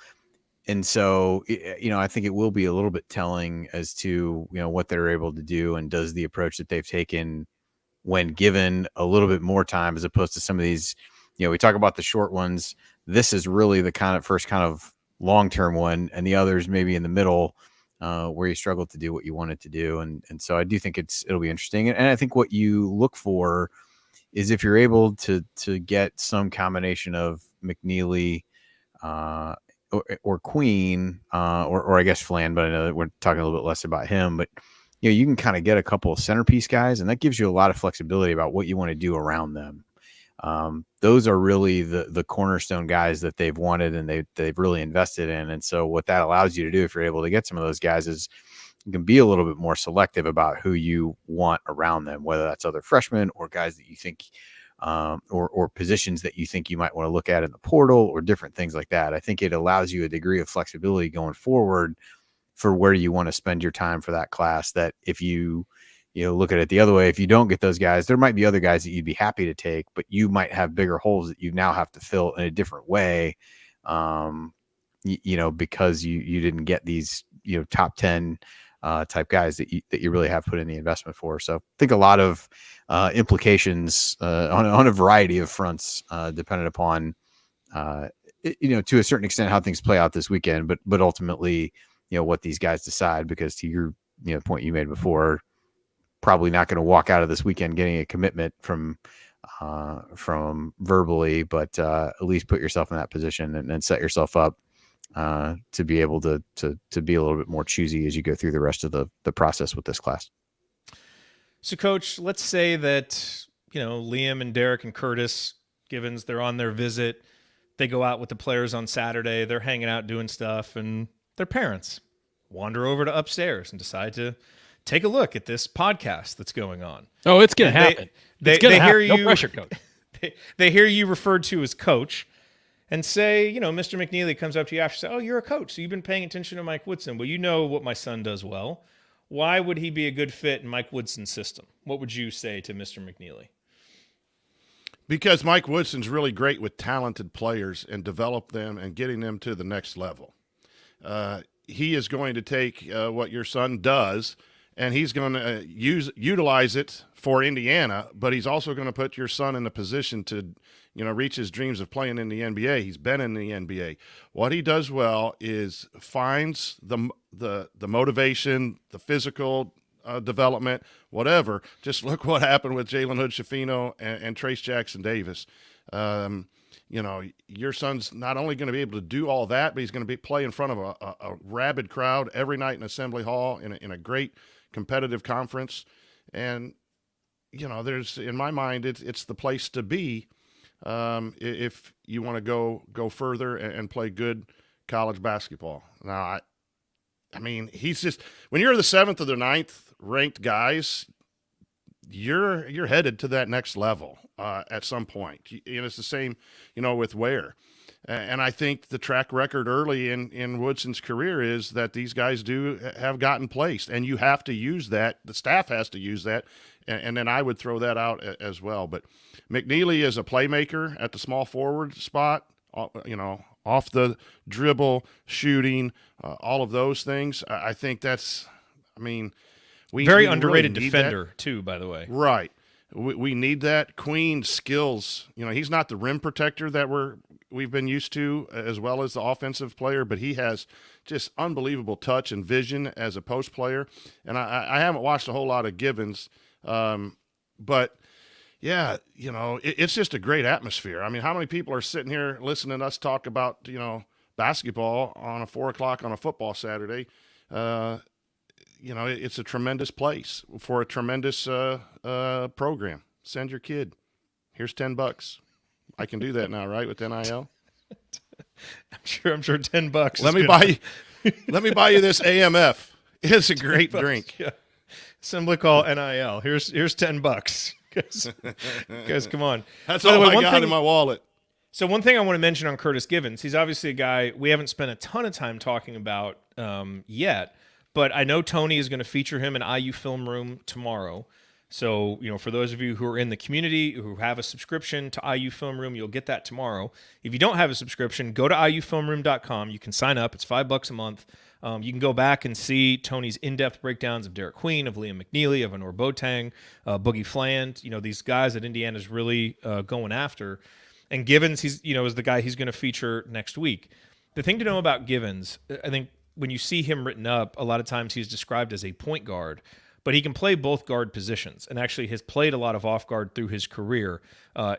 F: And so, I think it will be a little bit telling as to, what they're able to do, and does the approach that they've taken when given a little bit more time, as opposed to some of these, we talk about the short ones. This is really the first kind of long-term one, and the others maybe in the middle, where you struggle to do what you wanted to do. And so I do think it'll be interesting. And I think what you look for is if you're able to get some combination of McNeely, or Queen, or I guess Flan, but I know that we're talking a little bit less about him. But you can kind of get a couple of centerpiece guys, and that gives you a lot of flexibility about what you want to do around them. Those are really the cornerstone guys that they've wanted and they've really invested in. And so what that allows you to do, if you're able to get some of those guys, is you can be a little bit more selective about who you want around them, whether that's other freshmen or guys that you think, or positions that you think you might want to look at in the portal or different things like that. I think it allows you a degree of flexibility going forward for where you want to spend your time for that class. That if you look at it the other way, if you don't get those guys, there might be other guys that you'd be happy to take, but you might have bigger holes that you now have to fill in a different way. Because you didn't get these, top 10 type guys that you really have put in the investment for. So I think a lot of implications on a variety of fronts, dependent upon, to a certain extent how things play out this weekend, but ultimately, what these guys decide, because to your, point you made before, probably not going to walk out of this weekend getting a commitment from verbally, but at least put yourself in that position and set yourself up to be able to be a little bit more choosy as you go through the rest of the process with this class.
A: So, Coach, let's say that, Liam and Derek and Curtis Givens, they're on their visit. They go out with the players on Saturday. They're hanging out doing stuff, and their parents wander over to upstairs and decide to take a look at this podcast that's going on.
G: Oh, it's going to happen.
A: They
G: hear
A: you.
G: No pressure, Coach.
A: They hear you referred to as Coach, and say, Mr. McNeely comes up to you after, say, "Oh, you're a coach, so you've been paying attention to Mike Woodson. Well, you know what my son does well. Why would he be a good fit in Mike Woodson's system?" What would you say to Mr. McNeely?
D: Because Mike Woodson's really great with talented players and develop them and getting them to the next level. He is going to take what your son does, and he's going to utilize it for Indiana, but he's also going to put your son in a position to, reach his dreams of playing in the NBA. He's been in the NBA. What he does well is finds the motivation, the physical development, whatever. Just look what happened with Jalen Hood-Schifino and Trace Jackson Davis. Your son's not only going to be able to do all that, but he's going to play in front of a rabid crowd every night in Assembly Hall in a great competitive conference. And, there's, in my mind, it's the place to be if you want to go further and play good college basketball. Now, I mean, he's just, when you're the 7th or the 9th ranked guys, you're headed to that next level at some point. And it's the same, with Ware. And I think the track record early in Woodson's career is that these guys do have gotten placed, and you have to use that. The staff has to use that, and then I would throw that out as well. But McNeely is a playmaker at the small forward spot, off the dribble, shooting, all of those things. I think that's, we
A: very
D: we
A: underrated
D: really
A: defender too, by the way.
D: Right. We need that. Queen skills. He's not the rim protector that we've been used to, as well as the offensive player, but he has just unbelievable touch and vision as a post player. And I haven't watched a whole lot of Givens, but yeah, it's just a great atmosphere. I mean, how many people are sitting here listening to us talk about, basketball on a 4:00 on a football Saturday? It's a tremendous place for a tremendous program. Send your kid. Here's $10. I can do that now, right, with NIL?
A: I'm sure $10.
D: Let me buy you this AMF. It's a great drink.
A: Yeah. Assembly call NIL. Here's $10. Guys, come on.
D: That's all I got in my wallet.
A: So one thing I want to mention on Curtis Givens, he's obviously a guy we haven't spent a ton of time talking about yet, but I know Tony is going to feature him in IU Film Room tomorrow. So, for those of you who are in the community who have a subscription to IU Film Room, you'll get that tomorrow. If you don't have a subscription, go to iufilmroom.com. You can sign up. It's $5 a month. You can go back and see Tony's in-depth breakdowns of Derek Queen, of Liam McNeely, of Anor Boateng, Boogie Fland. These guys that Indiana's really going after. And Givens, he's is the guy he's going to feature next week. The thing to know about Givens, I think when you see him written up, a lot of times he's described as a point guard, but he can play both guard positions and actually has played a lot of off guard through his career.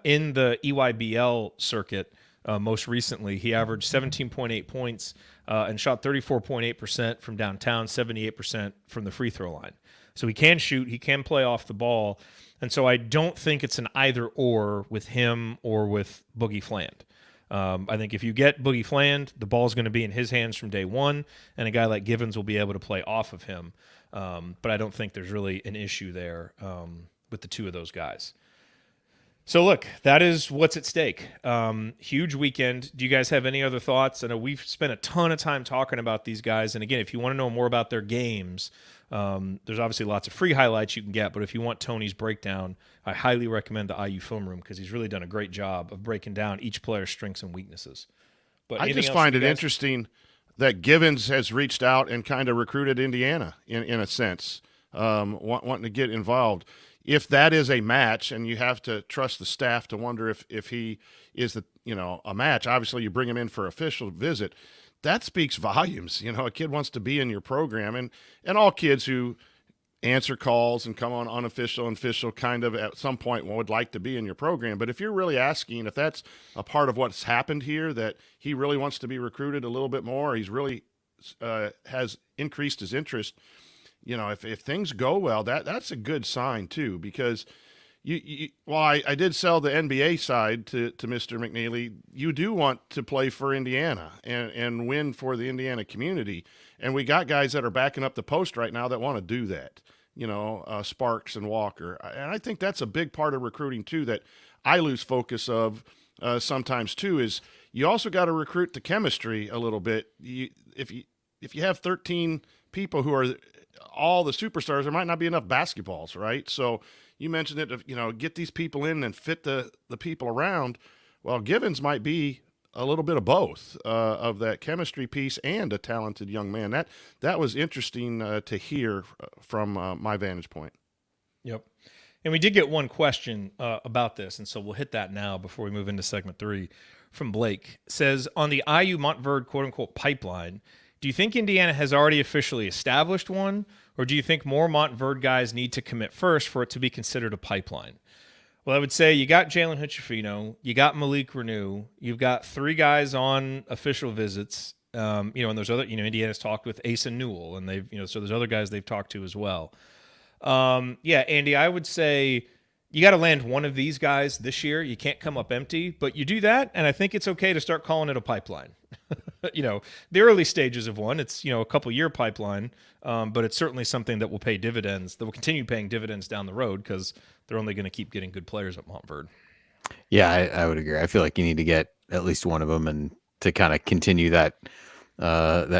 A: In the EYBL circuit, Most recently, he averaged 17.8 points and shot 34.8% from downtown, 78% from the free throw line. So he can shoot, he can play off the ball, and so I don't think it's an either or with him or with Boogie Fland. I think if you get Boogie Fland, the ball's going to be in his hands from day one, and a guy like Givens will be able to play off of him. But I don't think there's really an issue there with the two of those guys. So look, that is what's at stake. Huge weekend. Do you guys have any other thoughts? I know we've spent a ton of time talking about these guys. And again, if you want to know more about their games, there's obviously lots of free highlights you can get. But if you want Tony's breakdown, I highly recommend the IU Film Room because he's really done a great job of breaking down each player's strengths and weaknesses. But
D: I just find it interesting that Givens has reached out and kind of recruited Indiana in a sense, wanting to get involved. If that is a match, and you have to trust the staff to wonder if he is a match, obviously you bring him in for official visit. That speaks volumes. A kid wants to be in your program, and all kids who answer calls and come on unofficial and official kind of at some point would like to be in your program. But if you're really asking if that's a part of what's happened here, that he really wants to be recruited a little bit more, he's really has increased his interest. If things go well, that's a good sign too, because I did sell the NBA side to Mr. McNeely. You do want to play for Indiana and win for the Indiana community. And we got guys that are backing up the post right now that want to do that, Sparks and Walker. And I think that's a big part of recruiting too, that I lose focus of sometimes too, is you also got to recruit the chemistry a little bit. If you have 13 people who are all the superstars, there might not be enough basketballs, right? So you mentioned it, get these people in and fit the people around. Well, Givens might be a little bit of both, of that chemistry piece and a talented young man. That was interesting to hear from my vantage point.
A: Yep. And we did get one question about this, and so we'll hit that now before we move into segment 3 from Blake. It says, on the IU Montverde quote-unquote pipeline, do you think Indiana has already officially established one, or do you think more Montverde guys need to commit first for it to be considered a pipeline? Well, I would say you got Jalen Hood-Schifino, you got Malik Renew, you've got 3 guys on official visits, and there's other, Indiana's talked with Asa Newell, and they've, so there's other guys they've talked to as well. Andy, I would say you got to land one of these guys this year. You can't come up empty, but you do that, and I think it's okay to start calling it a pipeline. The early stages of one, it's, a couple-year pipeline, but it's certainly something that will pay dividends, that will continue paying dividends down the road because they're only going to keep getting good players at Montverde.
F: Yeah, I would agree. I feel like you need to get at least one of them, and to kind of continue that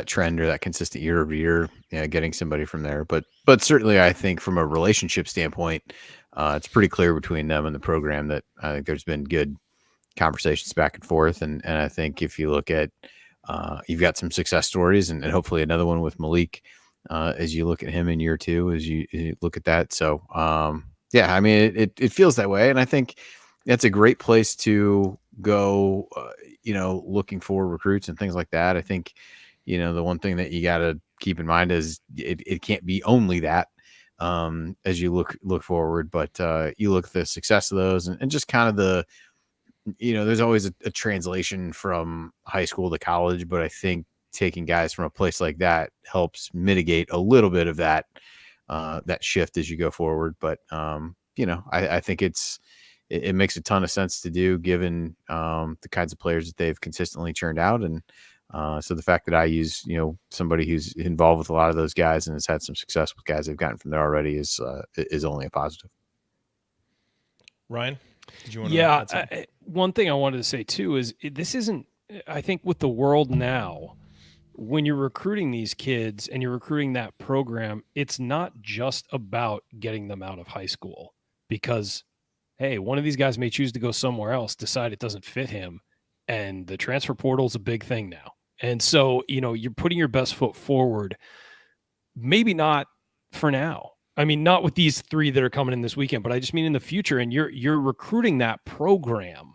F: trend or that consistent year over year, getting somebody from there. But certainly I think from a relationship standpoint, it's pretty clear between them and the program that I think there's been good conversations back and forth. And I think if you look at, you've got some success stories and hopefully another one with Malik, as you look at him in year 2, as you look at that. So, I mean, it feels that way. And I think that's a great place to go, looking for recruits and things like that. I think, the one thing that you got to keep in mind is it can't be only that, as you look forward, but you look at the success of those and just kind of there's always a translation from high school to college, but I think taking guys from a place like that helps mitigate a little bit of that shift as you go forward. But, I think it makes a ton of sense to do given the kinds of players that they've consistently churned out. And so the fact that I use, somebody who's involved with a lot of those guys and has had some success with guys they've gotten from there already is only a positive.
A: Ryan, did you want to
G: one thing I wanted to say too is this isn't, I think with the world now, when you're recruiting these kids and you're recruiting that program, it's not just about getting them out of high school, because, hey, one of these guys may choose to go somewhere else, decide it doesn't fit him, and the transfer portal is a big thing now. And so, you're putting your best foot forward, maybe not for now. I mean, not with these 3 that are coming in this weekend, but I just mean in the future, and you're recruiting that program,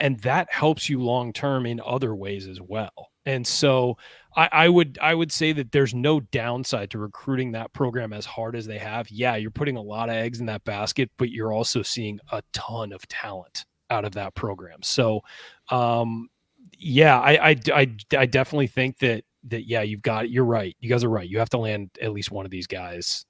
G: and that helps you long-term in other ways as well. And so I would say that there's no downside to recruiting that program as hard as they have. Yeah, you're putting a lot of eggs in that basket, but you're also seeing a ton of talent out of that program. So, yeah, I definitely think that yeah, you're right. You guys are right. You have to land at least one of these guys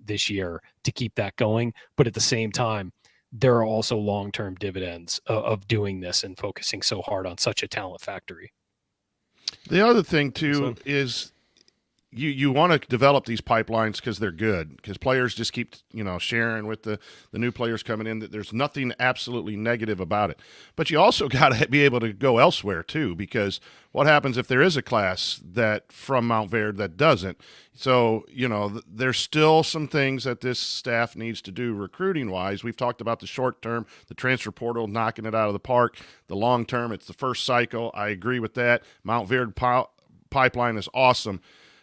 G: this year to keep that going. But at the same time, there are also long-term dividends of doing this and focusing so hard on such a talent factory.
D: The other thing too is you want to develop these pipelines because they're good, because players just keep sharing with the new players coming in that there's nothing absolutely negative about it. But you also got to be able to go elsewhere too, because what happens if there is a class that from Mount Verde that doesn't? So there's still some things that this staff needs to do recruiting wise. We've talked about the short term, the transfer portal knocking it out of the park. The long term, it's the first cycle. I agree with that. Mount Verde pipeline is awesome.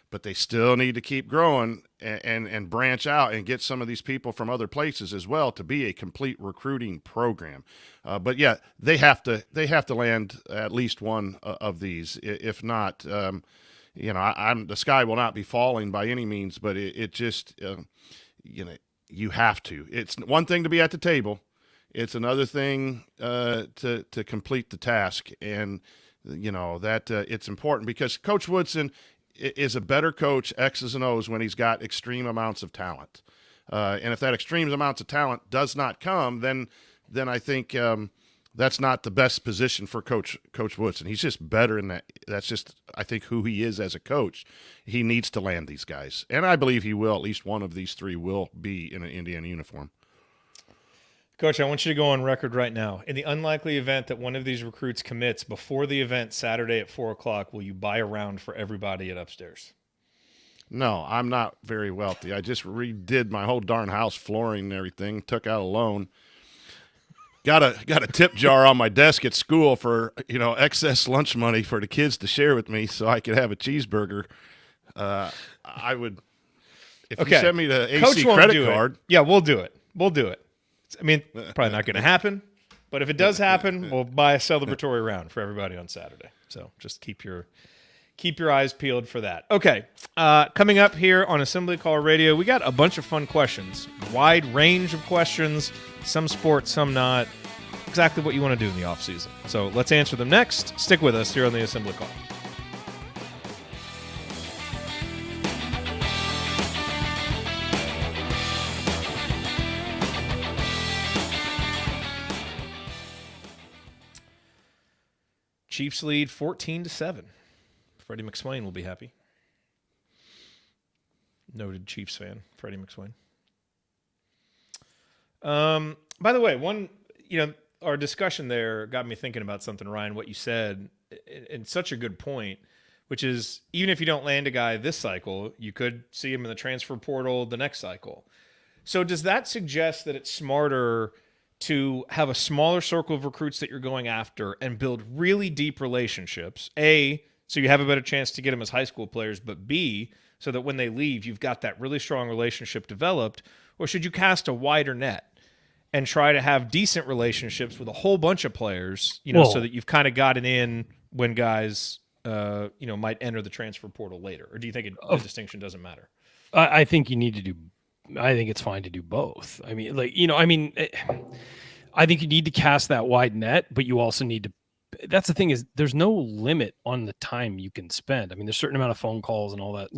D: But they still need to keep growing and branch out and get some of these people from other places as well to be a complete recruiting program. But yeah, they have to land at least one of these. If not, the sky will not be falling by any means. But it just you have to. It's one thing to be at the table. It's another thing to complete the task, and that it's important because Coach Woodson is a better coach, X's and O's, when he's got extreme amounts of talent. And if that extreme amounts of talent does not come, then I think that's not the best position for Coach Woodson. He's just better in that. That's just, I think, who he is as a coach. He needs to land these guys. And I believe he will. At least one of these three will be in an Indiana uniform.
A: Coach, I want you to go on record right now. In the unlikely event that one of these recruits commits before the event Saturday at 4 o'clock, will you buy a round for everybody at Upstairs?
D: No, I'm not very wealthy. I just redid my whole darn house, flooring and everything, took out a loan. Got a tip jar on my desk at school for excess lunch money for the kids to share with me so I could have a cheeseburger. I would, if you send me the AC
A: Coach
D: credit card.
A: Yeah, we'll do it. We'll do it. I mean, probably not going to happen, but if it does happen, we'll buy a celebratory round for everybody on Saturday. So just keep your eyes peeled for that. Okay, coming up here on Assembly Call Radio, we got a bunch of fun questions, wide range of questions, some sports, some not, exactly what you want to do in the off season. So let's answer them next. Stick with us here on the Assembly Call. Chiefs lead 14-7. Freddie McSwain will be happy. Noted Chiefs fan, Freddie McSwain. By the way, our discussion there got me thinking about something, Ryan, what you said, and such a good point, which is even if you don't land a guy this cycle, you could see him in the transfer portal the next cycle. So does that suggest that it's smarter to have a smaller circle of recruits that you're going after and build really deep relationships, A, so you have a better chance to get them as high school players, but B, so that when they leave, you've got that really strong relationship developed? Or should you cast a wider net and try to have decent relationships with a whole bunch of players, so that you've kind of gotten in when guys, might enter the transfer portal later? Or do you think the distinction doesn't matter?
G: I think you need to do I think it's fine to do both. I mean, I think you need to cast that wide net, but you also need to, that's the thing is there's no limit on the time you can spend. I mean, there's a certain amount of phone calls and all that,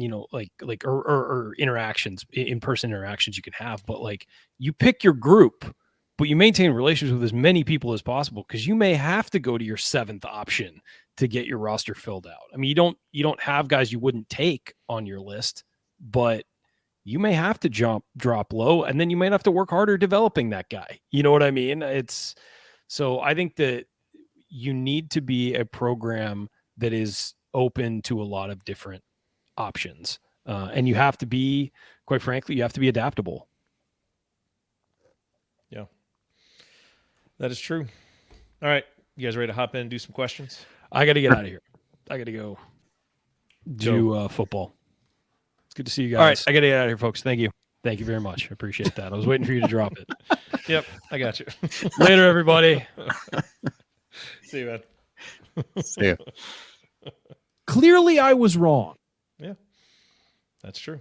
G: or interactions, in-person interactions you can have, but you pick your group, but you maintain relations with as many people as possible, because you may have to go to your seventh option to get your roster filled out. I mean, you don't have guys you wouldn't take on your list, but you may have to drop low, and then you might have to work harder developing that guy. You know what I mean? So I think that you need to be a program that is open to a lot of different options. And you have to be, quite frankly, you have to be adaptable.
A: Yeah, that is true. All right. You guys ready to hop in and do some questions?
G: I got to get out of here. I got to go do football. It's good to see you guys.
A: All right.
G: I got to get out of here, folks. Thank you. Thank you very much. I appreciate that. I was waiting for you to drop it.
A: Yep. I got you.
G: Later, everybody.
A: See you, man.
F: See ya.
I: Clearly, I was wrong.
A: Yeah, that's true.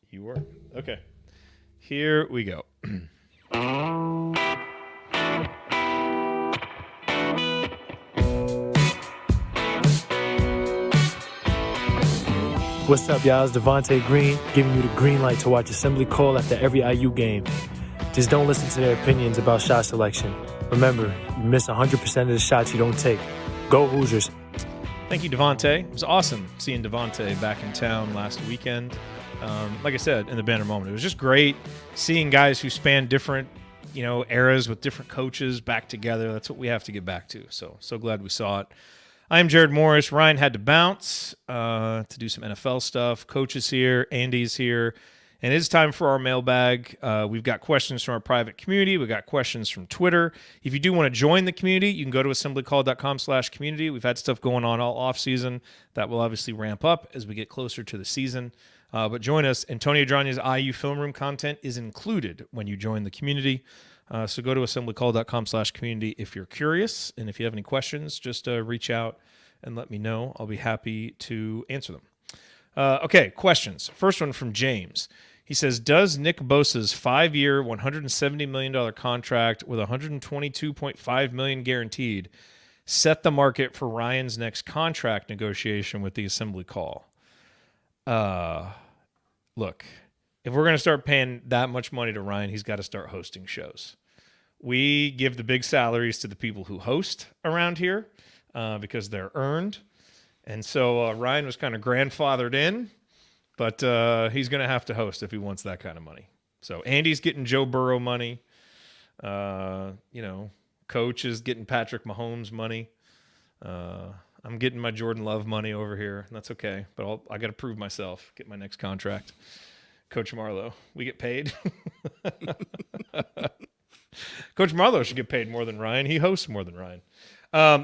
A: You were. Okay. Here we go.
J: What's up, y'all? It's Devontae Green giving you the green light to watch Assembly Call after every IU game. Just don't listen to their opinions about shot selection. Remember, you miss 100% of the shots you don't take. Go Hoosiers.
A: Thank you, Devontae. It was awesome seeing Devontae back in town last weekend. Like I said, in the banner moment, it was just great seeing guys who span different, eras with different coaches back together. That's what we have to get back to. So glad we saw it. I'm Jared Morris. Ryan had to bounce to do some NFL stuff. Coach is here. Andy's here. And it's time for our mailbag. We've got questions from our private community. We've got questions from Twitter. If you do want to join the community, you can go to assemblycall.com/community. We've had stuff going on all off season that will obviously ramp up as we get closer to the season. But join us. Antonio Adragna's IU Film Room content is included when you join the community. So go to assemblycall.com/community if you're curious. And if you have any questions, just reach out and let me know. I'll be happy to answer them. Okay, questions. First one from James. He says, does Nick Bosa's 5-year, $170 million contract with $122.5 million guaranteed set the market for Ryan's next contract negotiation with the Assembly Call? Look, if we're going to start paying that much money to Ryan, he's got to start hosting shows. We give the big salaries to the people who host around here because they're earned. And so Ryan was kind of grandfathered in, but he's going to have to host if he wants that kind of money. So Andy's getting Joe Burrow money. Coach is getting Patrick Mahomes money. I'm getting my Jordan Love money over here. That's okay, but I got to prove myself, get my next contract. Coach Marlowe, we get paid. Coach Marlowe should get paid more than Ryan. He hosts more than Ryan.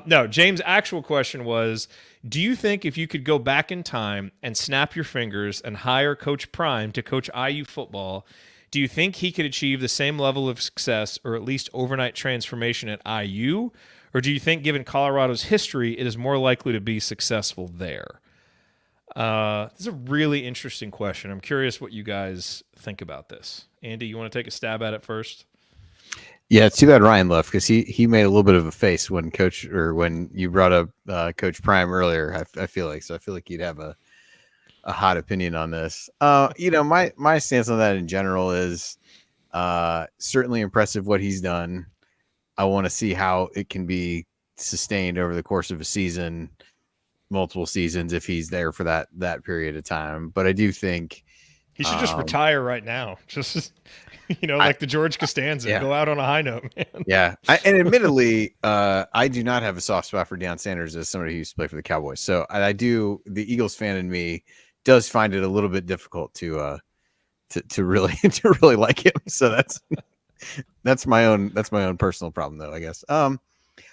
A: No, James' actual question was, do you think if you could go back in time and snap your fingers and hire Coach Prime to coach IU football, do you think he could achieve the same level of success or at least overnight transformation at IU? Or do you think, given Colorado's history, it is more likely to be successful there? This is a really interesting question. I'm curious what you guys think about this. Andy, you want to take a stab at it first?
F: Yeah, it's too bad Ryan left because he made a little bit of a face when you brought up Coach Prime earlier. I feel like you'd have a hot opinion on this. My stance on that in general is certainly impressive what he's done. I want to see how it can be sustained over the course of a season, multiple seasons, if he's there for that period of time. But I do think
A: he should just retire right now. Just like the George Costanza, go out on a high note, man.
F: Yeah. And admittedly, I do not have a soft spot for Deion Sanders as somebody who used to play for the Cowboys. So I do. The Eagles fan in me does find it a little bit difficult to really like him. So that's my own personal problem, though, I guess.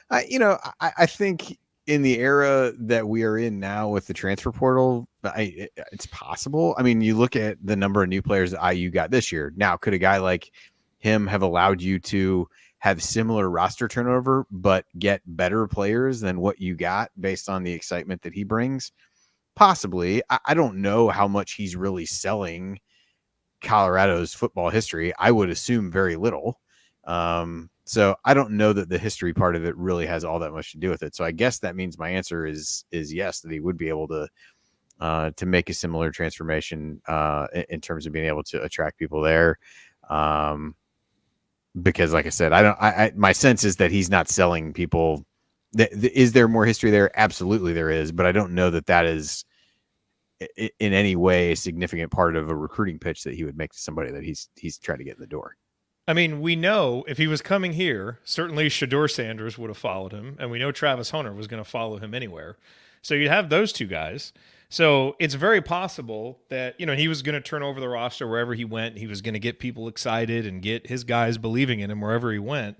F: I think in the era that we are in now with the transfer portal, it's possible. I mean, you look at the number of new players that IU got this year. Now, could a guy like him have allowed you to have similar roster turnover, but get better players than what you got based on the excitement that he brings? Possibly. I don't know how much he's really selling Colorado's football history. I would assume very little. So I don't know that the history part of it really has all that much to do with it. So I guess that means my answer is yes, that he would be able to make a similar transformation in terms of being able to attract people there. Because like I said, my sense is that he's not selling people. Is there more history there? Absolutely there is, but I don't know that is in any way a significant part of a recruiting pitch that he would make to somebody that he's trying to get in the door.
A: I mean, we know if he was coming here, certainly Shedeur Sanders would have followed him, and we know Travis Hunter was going to follow him anywhere. So you'd have those two guys. So it's very possible that, he was going to turn over the roster wherever he went. He was going to get people excited and get his guys believing in him wherever he went.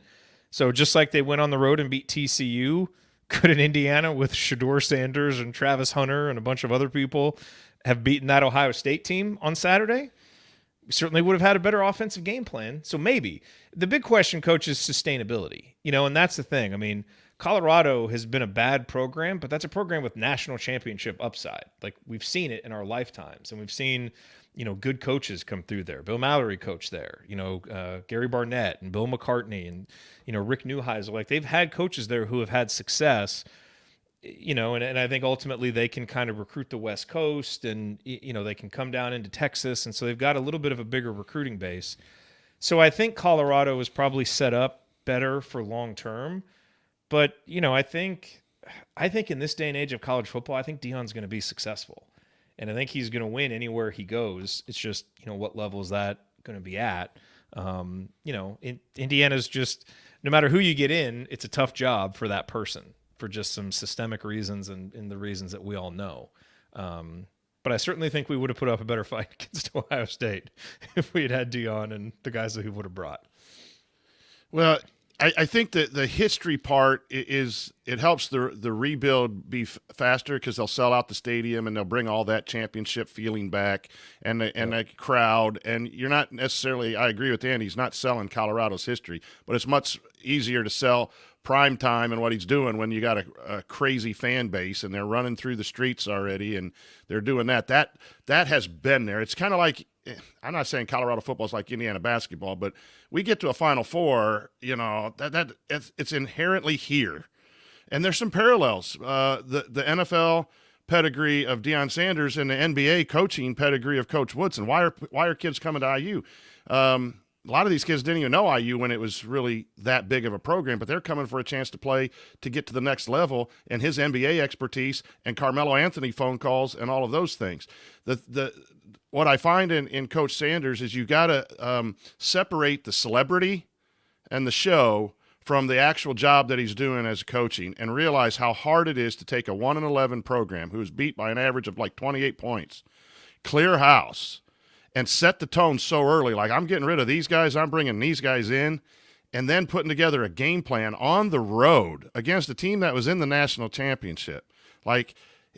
A: So just like they went on the road and beat TCU, could an Indiana with Shedeur Sanders and Travis Hunter and a bunch of other people have beaten that Ohio State team on Saturday? We certainly would have had a better offensive game plan. So maybe. The big question, Coach, is sustainability. And that's the thing. I mean, Colorado has been a bad program, but that's a program with national championship upside. Like, we've seen it in our lifetimes, and we've seen, good coaches come through there. Bill Mallory coached there, Gary Barnett and Bill McCartney and, Rick Neuheisel. Like, they've had coaches there who have had success and I think ultimately they can kind of recruit the West Coast, and they can come down into Texas, and so they've got a little bit of a bigger recruiting base. So I think Colorado is probably set up better for long term. But I think in this day and age of college football, I think Deion's going to be successful, and I think he's going to win anywhere he goes. It's just what level is that going to be at? Indiana's just, no matter who you get in, it's a tough job for that person, for just some systemic reasons and the reasons that we all know. But I certainly think we would have put up a better fight against Ohio State if we had Deion and the guys that he would have brought.
D: Well, I think that the history part is it helps the rebuild be faster because they'll sell out the stadium and they'll bring all that championship feeling back and the crowd. And you're not necessarily, I agree with Andy, he's not selling Colorado's history, but it's much easier to sell prime time and what he's doing when you got a crazy fan base and they're running through the streets already and they're doing that. That has been there. It's kind of like, I'm not saying Colorado football is like Indiana basketball, but we get to a Final Four, it's inherently here. And there's some parallels. The NFL pedigree of Deion Sanders and the NBA coaching pedigree of Coach Woodson. Why are kids coming to IU? A lot of these kids didn't even know IU when it was really that big of a program, but they're coming for a chance to play to get to the next level, and his NBA expertise and Carmelo Anthony phone calls and all of those things. What I find in Coach Sanders is you got to separate the celebrity and the show from the actual job that he's doing as coaching and realize how hard it is to take a 1-11 program who's beat by an average of like 28 points, clear house, and set the tone so early, like I'm getting rid of these guys, I'm bringing these guys in, and then putting together a game plan on the road against a team that was in the national championship. Like,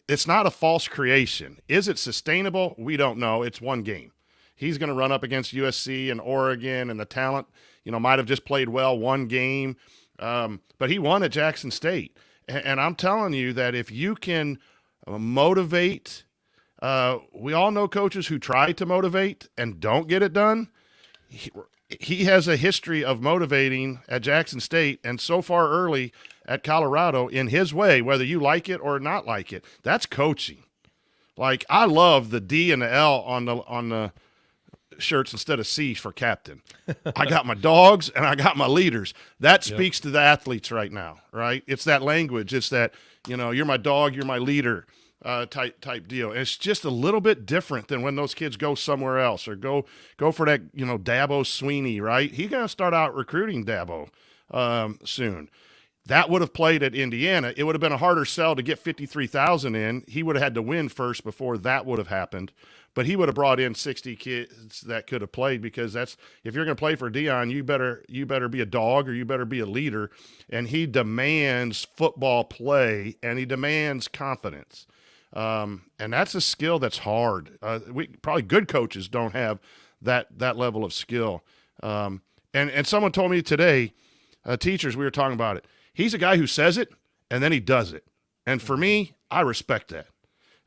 D: it's not a false creation. Is it sustainable? We don't know. It's one game. He's going to run up against USC and Oregon, and the talent, might have just played well one game, but he won at Jackson State. And I'm telling you that if you can motivate – we all know coaches who try to motivate and don't get it done. He has a history of motivating at Jackson State and so far early at Colorado in his way, whether you like it or not like it. That's coaching. Like, I love the D and the L on the shirts instead of C for captain. I got my dogs and I got my leaders. That speaks to the athletes right now, right? It's that language. It's that, you're my dog, you're my leader. Type deal. And it's just a little bit different than when those kids go somewhere else or go for that, Dabo Sweeney, right? He's going to start out recruiting Dabo soon. That would have played at Indiana. It would have been a harder sell to get 53,000 in. He would have had to win first before that would have happened. But he would have brought in 60 kids that could have played because if you're going to play for Deion, you better be a dog or you better be a leader. And he demands football play and he demands confidence. And that's a skill that's hard. Probably good coaches don't have that level of skill. And someone told me today, teachers, we were talking about it. He's a guy who says it and then he does it. And for me, I respect that.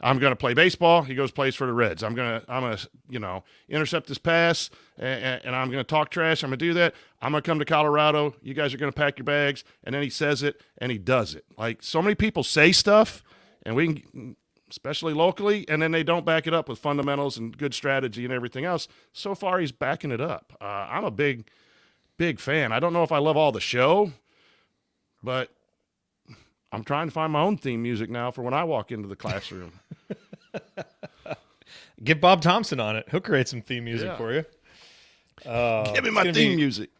D: I'm going to play baseball. He goes plays for the Reds. I'm going to intercept this pass and I'm going to talk trash. I'm going to do that. I'm going to come to Colorado. You guys are going to pack your bags. And then he says it and he does it. Like, so many people say stuff and we can, especially locally, and then they don't back it up with fundamentals and good strategy and everything else. So far, he's backing it up. I'm a big fan. I don't know if I love all the show, but I'm trying to find my own theme music now for when I walk into the classroom.
A: Get Bob Thompson on it. He'll create some theme music for you.
D: Give me my theme music.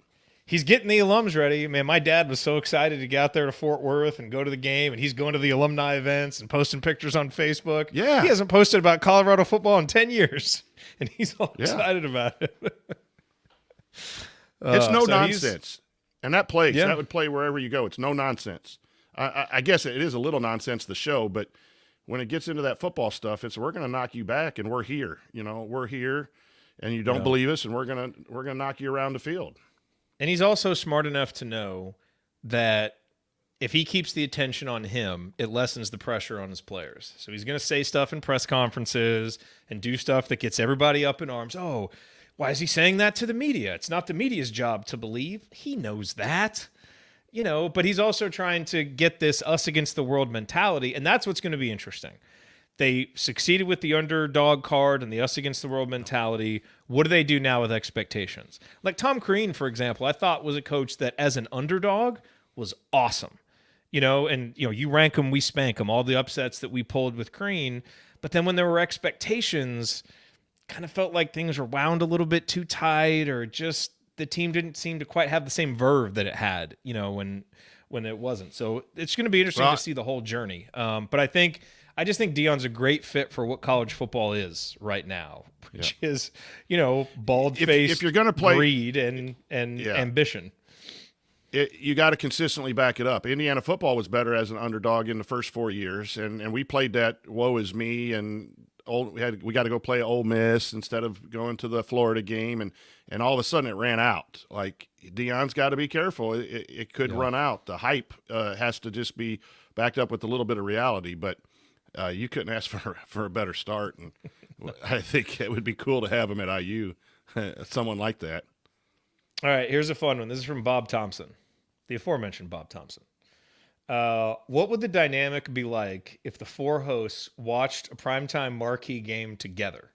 A: He's getting the alums ready. Man, my dad was so excited to get out there to Fort Worth and go to the game, and he's going to the alumni events and posting pictures on Facebook.
D: Yeah.
A: He hasn't posted about Colorado football in 10 years, and he's all excited about it.
D: It's no nonsense. And that plays. That would play wherever you go. It's no nonsense. I guess it is a little nonsense, the show, but when it gets into that football stuff, we're going to knock you back, and we're here. We're here, and you don't believe us, and we're gonna knock you around the field.
A: And he's also smart enough to know that if he keeps the attention on him, it lessens the pressure on his players. So he's going to say stuff in press conferences and do stuff that gets everybody up in arms. Oh, why is he saying that to the media? It's not the media's job to believe. He knows that. but he's also trying to get this us against the world mentality, and that's what's going to be interesting. They succeeded with the underdog card and the us against the world mentality. What do they do now with expectations? Like Tom Crean, for example, I thought was a coach that as an underdog was awesome. You rank them, we spank them, all the upsets that we pulled with Crean. But then when there were expectations, kind of felt like things were wound a little bit too tight, or just the team didn't seem to quite have the same verve that it had, when it wasn't. So it's going to be interesting to see the whole journey. But I just think Deion's a great fit for what college football is right now, which is, bald-faced
D: if you're going to play
A: greed and ambition.
D: You got to consistently back it up. Indiana football was better as an underdog in the first 4 years, and we played that woe is me, and we got to go play Ole Miss instead of going to the Florida game, and all of a sudden it ran out. Like, Deion's got to be careful. It could run out. The hype has to just be backed up with a little bit of reality, but you couldn't ask for a better start, and I think it would be cool to have him at IU, someone like that.
A: All right, here's a fun one. This is from Bob Thompson, the aforementioned Bob Thompson. What would the dynamic be like if the four hosts watched a primetime marquee game together?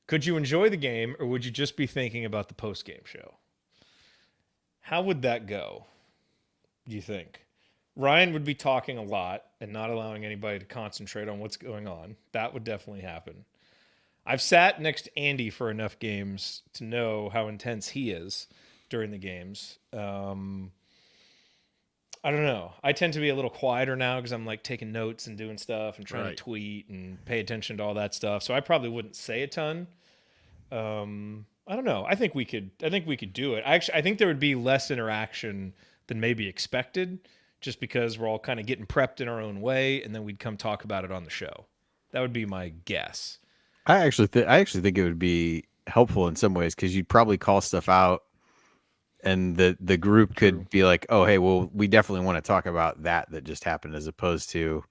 A: Could you enjoy the game, or would you just be thinking about the post-game show? How would that go, do you think? Ryan would be talking a lot and not allowing anybody to concentrate on what's going on. That would definitely happen. I've sat next to Andy for enough games to know how intense he is during the games. I don't know. I tend to be a little quieter now because I'm like taking notes and doing stuff and trying to tweet and pay attention to all that stuff. So I probably wouldn't say a ton. I don't know. I think we could do it. I think there would be less interaction than maybe expected, just because we're all kind of getting prepped in our own way, and then we'd come talk about it on the show. That would be my guess.
F: I actually think it would be helpful in some ways, because you'd probably call stuff out, and the group could be like, oh, hey, well, we definitely want to talk about that just happened, as opposed to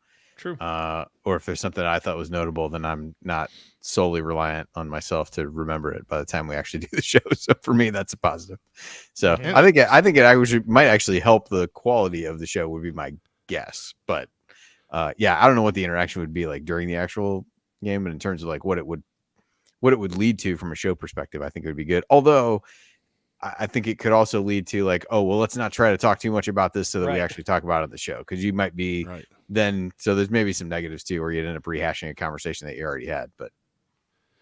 F: or if there's something I thought was notable, then I'm not solely reliant on myself to remember it by the time we actually do the show. So for me, that's a positive. So I think it might actually help the quality of the show, would be my guess. But I don't know what the interaction would be like during the actual game, but in terms of like what it would lead to from a show perspective, I think it would be good. Although I think it could also lead to like, oh, well, let's not try to talk too much about this so that we actually talk about it on the show. Because you might be then, so there's maybe some negatives too, where you'd end up rehashing a conversation that you already had. But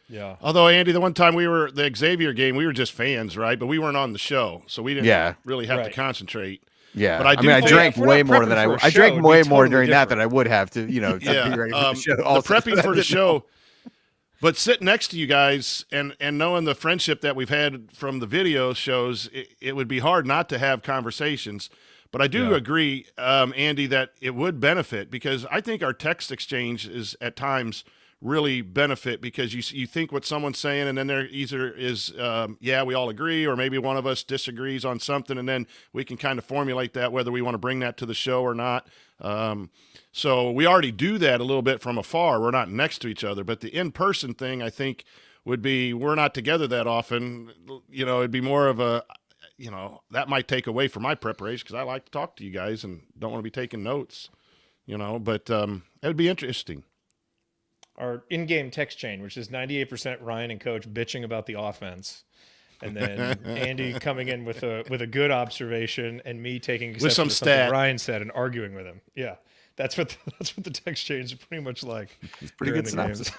A: yeah.
D: Although, Andy, the one time the Xavier game, we were just fans, right? But we weren't on the show, so we didn't really have to concentrate.
F: Yeah,
D: but
F: I drank way more than I drank way more during that than I would have to, be ready for the show. Also.
D: The prepping for the show. But sitting next to you guys and knowing the friendship that we've had from the video shows, it would be hard not to have conversations. But I do agree, Andy, that it would benefit, because I think our text exchange is at times really benefit, because you think what someone's saying, and then there either is, we all agree, or maybe one of us disagrees on something, and then we can kind of formulate that, whether we want to bring that to the show or not. So we already do that a little bit from afar. We're not next to each other, but the in-person thing, I think, would be, we're not together that often. It'd be more of a, that might take away from my preparation, because I like to talk to you guys and don't want to be taking notes, but it would be interesting.
A: Our in-game text chain, which is 98% Ryan and Coach bitching about the offense, and then Andy coming in with a good observation, and me taking exception
D: with some
A: to something
D: stat
A: Ryan said and arguing with him. Yeah, that's what the text chain is pretty much like.
F: It's pretty good synopsis.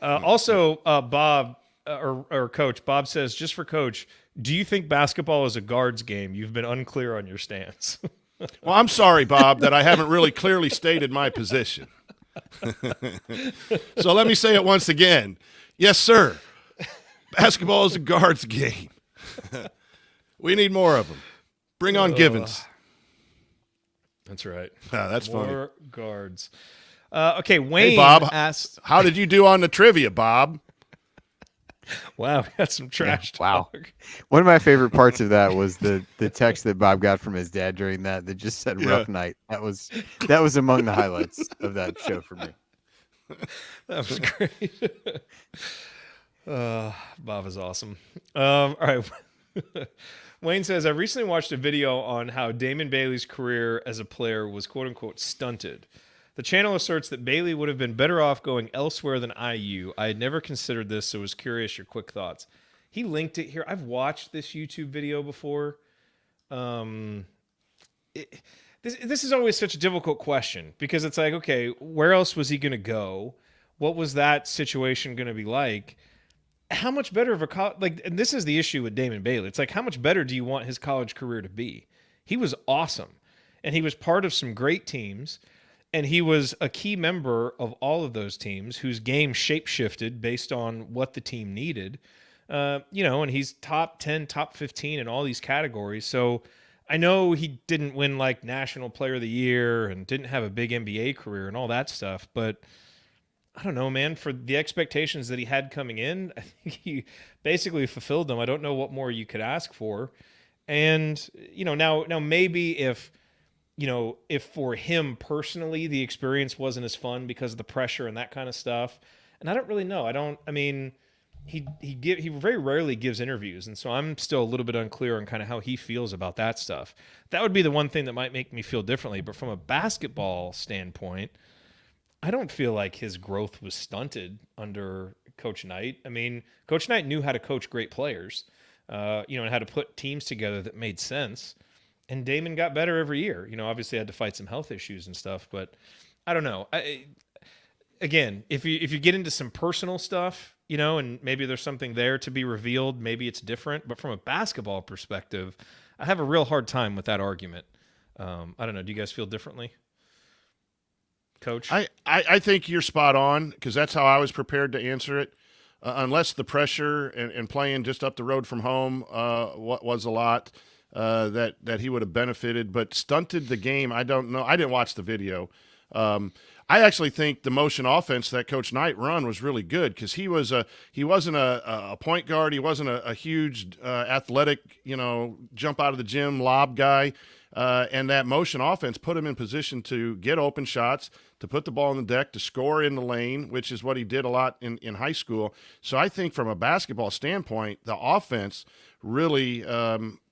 A: Also, Bob or Coach Bob says, just for Coach, do you think basketball is a guards game? You've been unclear on your stance.
D: Well, I'm sorry, Bob, that I haven't really clearly stated my position. So let me say it once again. Yes, sir. Basketball is a guards game. We need more of them. Bring on Givens.
A: That's right.
D: That's funny.
A: More guards. Okay, Wayne
D: Bob,
A: asked,
D: how did you do on the trivia, Bob?
A: Wow, we got some trash talk.
F: Wow. One of my favorite parts of that was the text that Bob got from his dad during that just said rough night. That was among the highlights of that show for me.
A: That was great. Bob is awesome. All right. Wayne says, I recently watched a video on how Damon Bailey's career as a player was quote-unquote stunted. The channel asserts that Bailey would have been better off going elsewhere than IU. I had never considered this, so was curious your quick thoughts. He linked it here. I've watched this YouTube video before. This is always such a difficult question because it's like, okay, where else was he going to go? What was that situation going to be like? How much better of a and this is the issue with Damon Bailey. It's like, how much better do you want his college career to be? He was awesome, and he was part of some great teams, and he was a key member of all of those teams whose game shape-shifted based on what the team needed. And he's top 10, top 15 in all these categories. So I know he didn't win like National Player of the Year and didn't have a big NBA career and all that stuff, but I don't know, man, for the expectations that he had coming in, I think he basically fulfilled them. I don't know what more you could ask for. And, now maybe if for him personally, the experience wasn't as fun because of the pressure and that kind of stuff. And I don't really know. He very rarely gives interviews. And so I'm still a little bit unclear on kind of how he feels about that stuff. That would be the one thing that might make me feel differently. But from a basketball standpoint, I don't feel like his growth was stunted under Coach Knight. I mean, Coach Knight knew how to coach great players, and how to put teams together that made sense. And Damon got better every year. Obviously had to fight some health issues and stuff, but I don't know. Again, if you get into some personal stuff, and maybe there's something there to be revealed, maybe it's different. But from a basketball perspective, I have a real hard time with that argument. I don't know. Do you guys feel differently? Coach?
D: I think you're spot on because that's how I was prepared to answer it. Unless the pressure and playing just up the road from home was a lot that he would have benefited, but stunted the game. I don't know. I didn't watch the video. I actually think the motion offense that Coach Knight run was really good because he wasn't a point guard. He wasn't a huge athletic, jump out of the gym lob guy. And that motion offense put him in position to get open shots, to put the ball on the deck, to score in the lane, which is what he did a lot in high school. So I think from a basketball standpoint, the offense really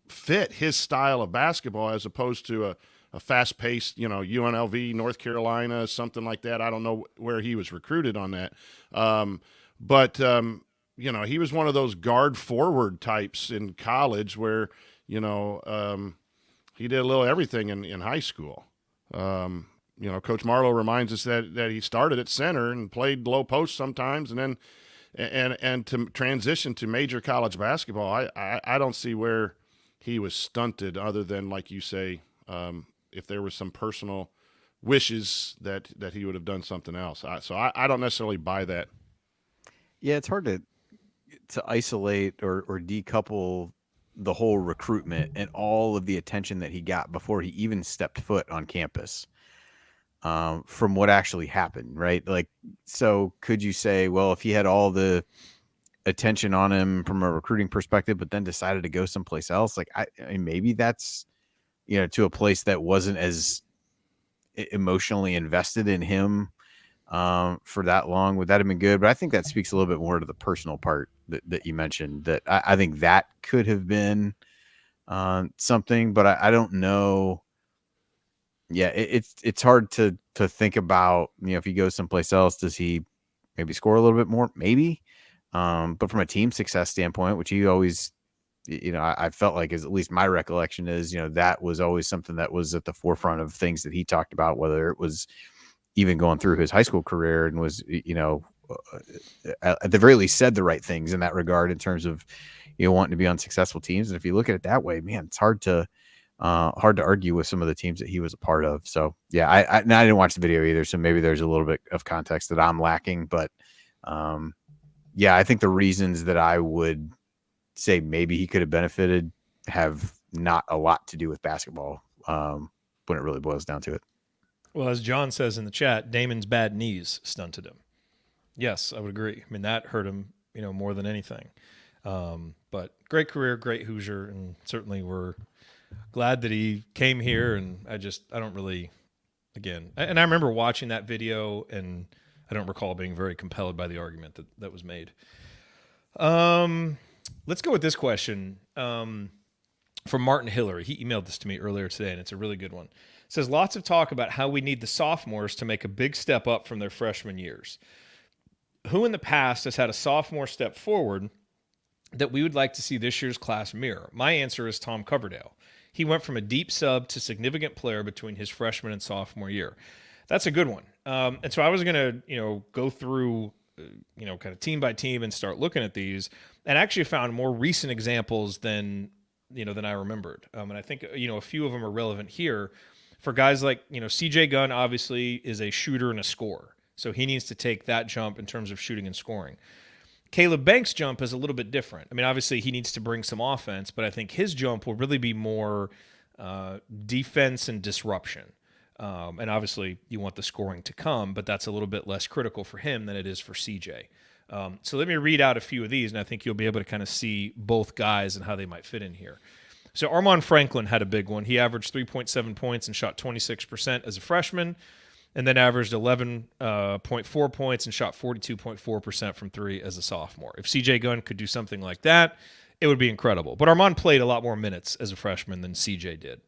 D: fit his style of basketball as opposed to a fast-paced, UNLV, North Carolina, something like that. I don't know where he was recruited on that. But he was one of those guard-forward types in college where, he did a little everything in high school. Coach Marlowe reminds us that he started at center and played low post sometimes, and then and to transition to major college basketball, I don't see where he was stunted other than, like you say, if there was some personal wishes that he would have done something else. So I don't necessarily buy that.
F: Yeah, it's hard to isolate or decouple the whole recruitment and all of the attention that he got before he even stepped foot on campus from what actually happened, right? Like, so could you say, well, if he had all the attention on him from a recruiting perspective, but then decided to go someplace else, like I mean, maybe that's, to a place that wasn't as emotionally invested in him for that long, would that have been good? But I think that speaks a little bit more to the personal part that you mentioned, that I think that could have been something, but I don't know. Yeah, it's hard to think about, if he goes someplace else, does he maybe score a little bit more? Maybe. But from a team success standpoint, which he always, I felt like, is at least my recollection is, that was always something that was at the forefront of things that he talked about, whether it was even going through his high school career, and was, at the very least said the right things in that regard in terms of, wanting to be on successful teams. And if you look at it that way, man, it's hard to argue with some of the teams that he was a part of. So yeah, I didn't watch the video either, so maybe there's a little bit of context that I'm lacking, but yeah, I think the reasons that I would say maybe he could have benefited have not a lot to do with basketball when it really boils down to it.
A: Well, as John says in the chat, Damon's bad knees stunted him. Yes, I would agree. I mean, that hurt him, more than anything. But great career, great Hoosier, and certainly we're glad that he came here. And I don't really, again, and I remember watching that video, and I don't recall being very compelled by the argument that was made. Let's go with this question from Martin Hillary. He emailed this to me earlier today, and it's a really good one. It says, lots of talk about how we need the sophomores to make a big step up from their freshman years. Who in the past has had a sophomore step forward that we would like to see this year's class mirror? My answer is Tom Coverdale. He went from a deep sub to significant player between his freshman and sophomore year. That's a good one. And so I was going to, go through, kind of team by team and start looking at these, and actually found more recent examples than I remembered. And I think, a few of them are relevant here for guys like, CJ Gunn obviously is a shooter and a scorer. So he needs to take that jump in terms of shooting and scoring. Caleb Banks' jump is a little bit different. I mean, obviously he needs to bring some offense, but I think his jump will really be more defense and disruption. And obviously you want the scoring to come, but that's a little bit less critical for him than it is for CJ. So let me read out a few of these, and I think you'll be able to kind of see both guys and how they might fit in here. So Armaan Franklin had a big one. He averaged 3.7 points and shot 26% as a freshman, and then averaged 11.4 points and shot 42.4% from three as a sophomore. If CJ Gunn could do something like that, it would be incredible. But Armaan played a lot more minutes as a freshman than CJ did.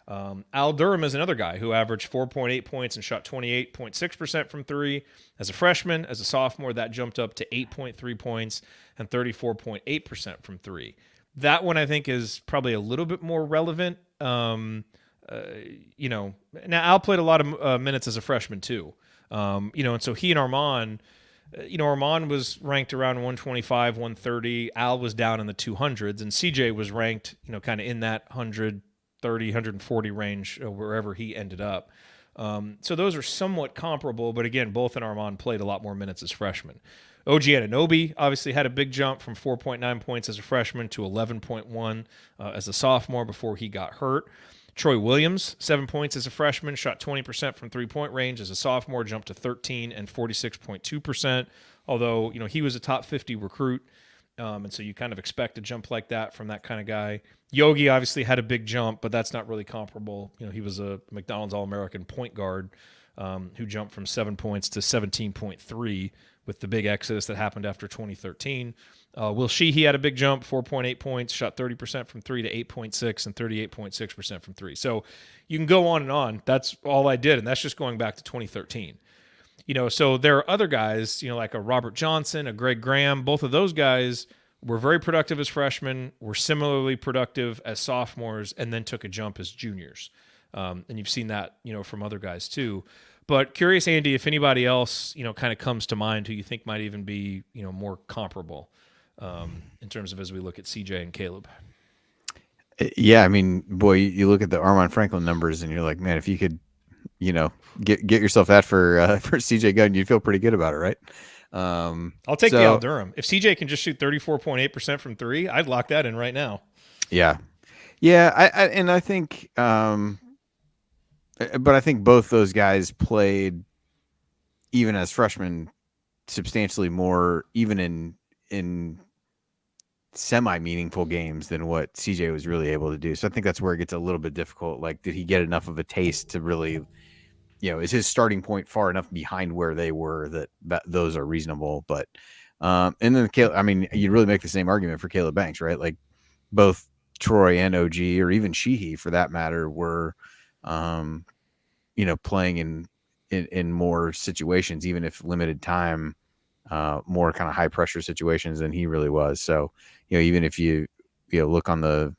A: Al Durham is another guy who averaged 4.8 points and shot 28.6% from three as a freshman. As a sophomore, that jumped up to 8.3 points and 34.8% from three. That one I think is probably a little bit more relevant. Now Al played a lot of minutes as a freshman too. And so he and Armaan, Armaan was ranked around 125, 130. Al was down in the 200s, and CJ was ranked, kind of in that 130, 140 range, wherever he ended up. So those are somewhat comparable, but again, both and Armaan played a lot more minutes as freshmen. OG Anunoby obviously had a big jump from 4.9 points as a freshman to 11.1 as a sophomore before he got hurt. Troy Williams, 7 points as a freshman, shot 20% from three-point range as a sophomore, jumped to 13 and 46.2%, although, he was a top 50 recruit, and so you kind of expect a jump like that from that kind of guy. Yogi obviously had a big jump, but that's not really comparable. He was a McDonald's All-American point guard who jumped from 7 points to 17.3 with the big exodus that happened after 2013. Will Sheehy had a big jump, 4.8 points, shot 30% from three to 8.6 and 38.6% from three. So you can go on and on. That's all I did, and that's just going back to 2013. So there are other guys, like a Robert Johnson, a Greg Graham. Both of those guys were very productive as freshmen, were similarly productive as sophomores, and then took a jump as juniors. And you've seen that, from other guys too. But curious, Andy, if anybody else, kind of comes to mind who you think might even be, more comparable in terms of as we look at CJ and Caleb.
F: Yeah, I mean, boy, you look at the Armaan Franklin numbers and you're like, man, if you could, get yourself that for CJ Gunn, you'd feel pretty good about it, right?
A: I'll take the Al Durham. If CJ can just shoot 34.8% from three, I'd lock that in right now.
F: Yeah. I think, but I think both those guys played, even as freshmen, substantially more, even in semi-meaningful games than what CJ was really able to do. So I think that's where it gets a little bit difficult. Like, did he get enough of a taste to really, is his starting point far enough behind where they were that those are reasonable? But and then Caleb, I mean, you'd really make the same argument for Caleb Banks, right? Like both Troy and OG, or even Sheehy for that matter, were playing in more situations, even if limited time, more kind of high pressure situations than he really was. So, even if you look on the,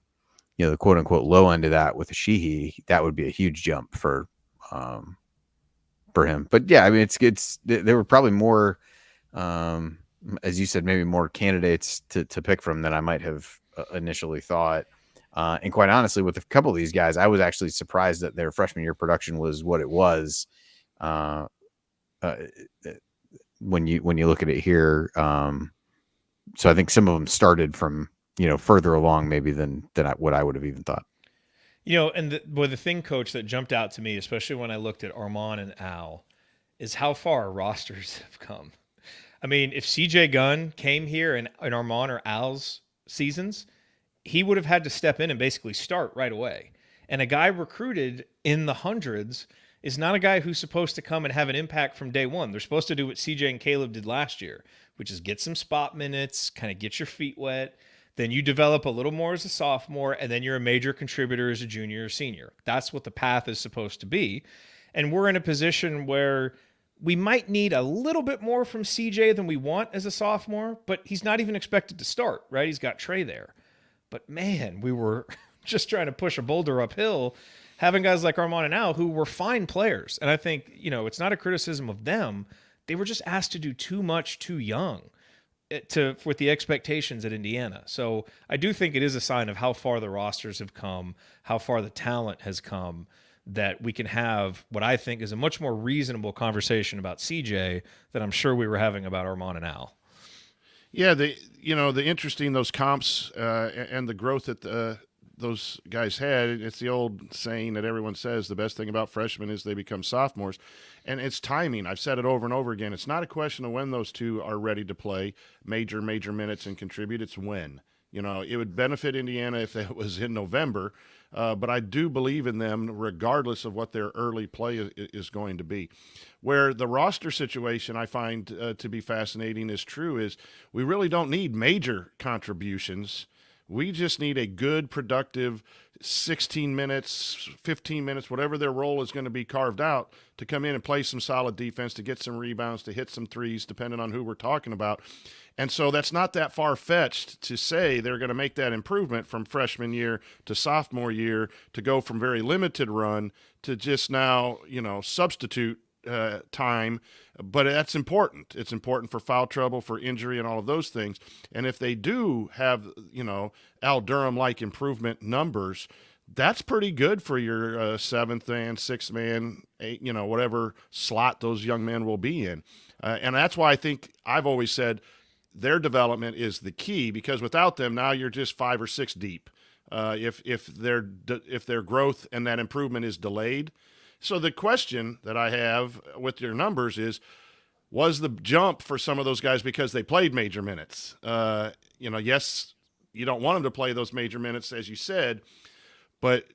F: the quote unquote low end of that with a Sheehy, that would be a huge jump for him. But yeah, I mean, there were probably more, as you said, maybe more candidates to pick from than I might have initially thought. And quite honestly, with a couple of these guys, I was actually surprised that their freshman year production was what it was. When you look at it here, so I think some of them started from further along maybe than what I would have even thought.
A: And the thing, Coach, that jumped out to me, especially when I looked at Armaan and Al, is how far our rosters have come. I mean, if CJ Gunn came here in Armaan or Al's seasons, he would have had to step in and basically start right away. And a guy recruited in the hundreds is not a guy who's supposed to come and have an impact from day one. They're supposed to do what CJ and Caleb did last year, which is get some spot minutes, kind of get your feet wet, Then you develop a little more as a sophomore, and then you're a major contributor as a junior or senior. That's what the path is supposed to be. And we're in a position where we might need a little bit more from CJ than we want as a sophomore, but he's not even expected to start, right? He's got Trey there. But man, we were just trying to push a boulder uphill, having guys like Armand and Al who were fine players. And I think, it's not a criticism of them. They were just asked to do too much too young with the expectations at Indiana. So I do think it is a sign of how far the rosters have come, how far the talent has come, that we can have what I think is a much more reasonable conversation about CJ than I'm sure we were having about Armand and Al.
D: Yeah, the interesting, those comps and the growth that those guys had. It's the old saying that everyone says, the best thing about freshmen is they become sophomores. And it's timing. I've said it over and over again. It's not a question of when those two are ready to play major minutes and contribute. It's when. It would benefit Indiana if it was in November, but I do believe in them regardless of what their early play is going to be. Where the roster situation I find to be fascinating is true is we really don't need major contributions. We just need a good, productive 16 minutes, 15 minutes, whatever their role is going to be carved out, to come in and play some solid defense, to get some rebounds, to hit some threes, depending on who we're talking about. And so that's not that far-fetched to say they're going to make that improvement from freshman year to sophomore year, to go from very limited run to just now, substitute time. But that's important. It's important for foul trouble, for injury, and all of those things. And if they do have, Al Durham-like improvement numbers, that's pretty good for your seventh man, sixth man, whatever slot those young men will be in. And that's why I think I've always said their development is the key, because without them, now you're just 5 or 6 deep. If their growth and that improvement is delayed. So the question that I have with your numbers is, was the jump for some of those guys because they played major minutes? Yes, you don't want them to play those major minutes, as you said, but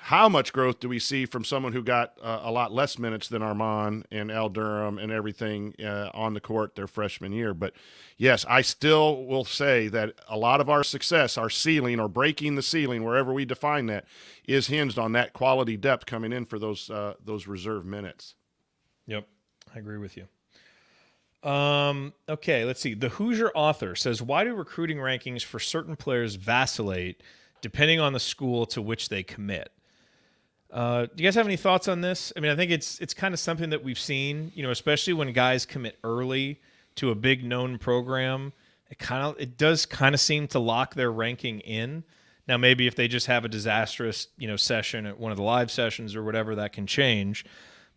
D: how much growth do we see from someone who got a lot less minutes than Armand and Al Durham and everything on the court their freshman year? But yes, I still will say that a lot of our success, our ceiling or breaking the ceiling, wherever we define that, is hinged on that quality depth coming in for those reserve minutes.
A: Yep, I agree with you. Okay, let's see. The Hoosier author says, why do recruiting rankings for certain players vacillate depending on the school to which they commit? Do you guys have any thoughts on this? I mean, I think it's kind of something that we've seen, especially when guys commit early to a big known program. It does kind of seem to lock their ranking in. Now, maybe if they just have a disastrous, session at one of the live sessions or whatever, that can change.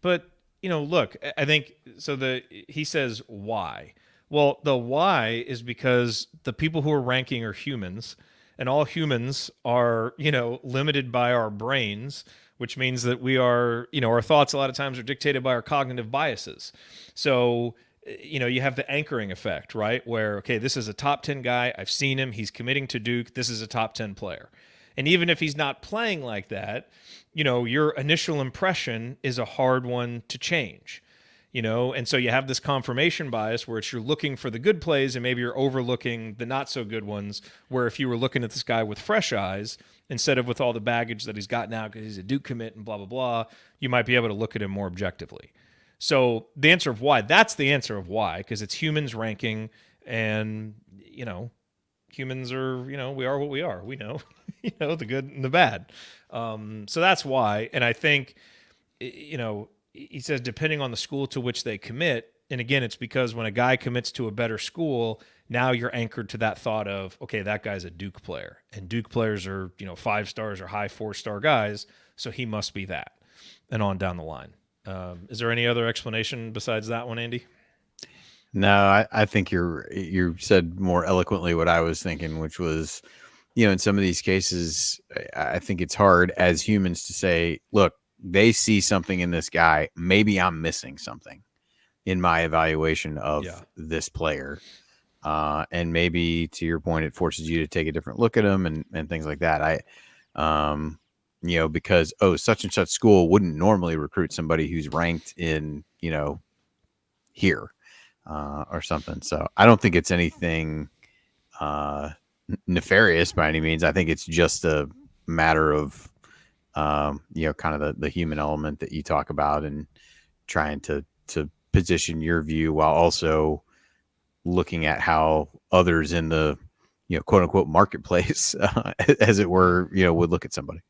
A: But, look, I think so. He says why. Well, the why is because the people who are ranking are humans. And all humans are, limited by our brains, which means that we are, our thoughts a lot of times are dictated by our cognitive biases. So, you have the anchoring effect, right? Where, okay, this is a top 10 guy. I've seen him. He's committing to Duke. This is a top 10 player. And even if he's not playing like that, your initial impression is a hard one to change. And so you have this confirmation bias where you're looking for the good plays and maybe you're overlooking the not so good ones, where if you were looking at this guy with fresh eyes instead of with all the baggage that he's got now because he's a Duke commit and blah, blah, blah, you might be able to look at him more objectively. So the answer of why, that's the answer of why, because it's humans ranking, and, humans are, we are what we are. We know, the good and the bad. So that's why. And I think, he says, depending on the school to which they commit. And again, it's because when a guy commits to a better school, now you're anchored to that thought of, okay, that guy's a Duke player, and Duke players are, 5 stars or high 4-star guys. So he must be that, and on down the line. Is there any other explanation besides that one, Andy?
F: No, I think you said more eloquently what I was thinking, which was, in some of these cases, I think it's hard as humans to say, look, they see something in this guy. Maybe I'm missing something in my evaluation of this player. And maybe, to your point, it forces you to take a different look at him and things like that. Because, such and such school wouldn't normally recruit somebody who's ranked in, here or something. So I don't think it's anything nefarious by any means. I think it's just a matter of, kind of the human element that you talk about and trying to position your view while also looking at how others in the, quote unquote marketplace, as it were, would look at somebody.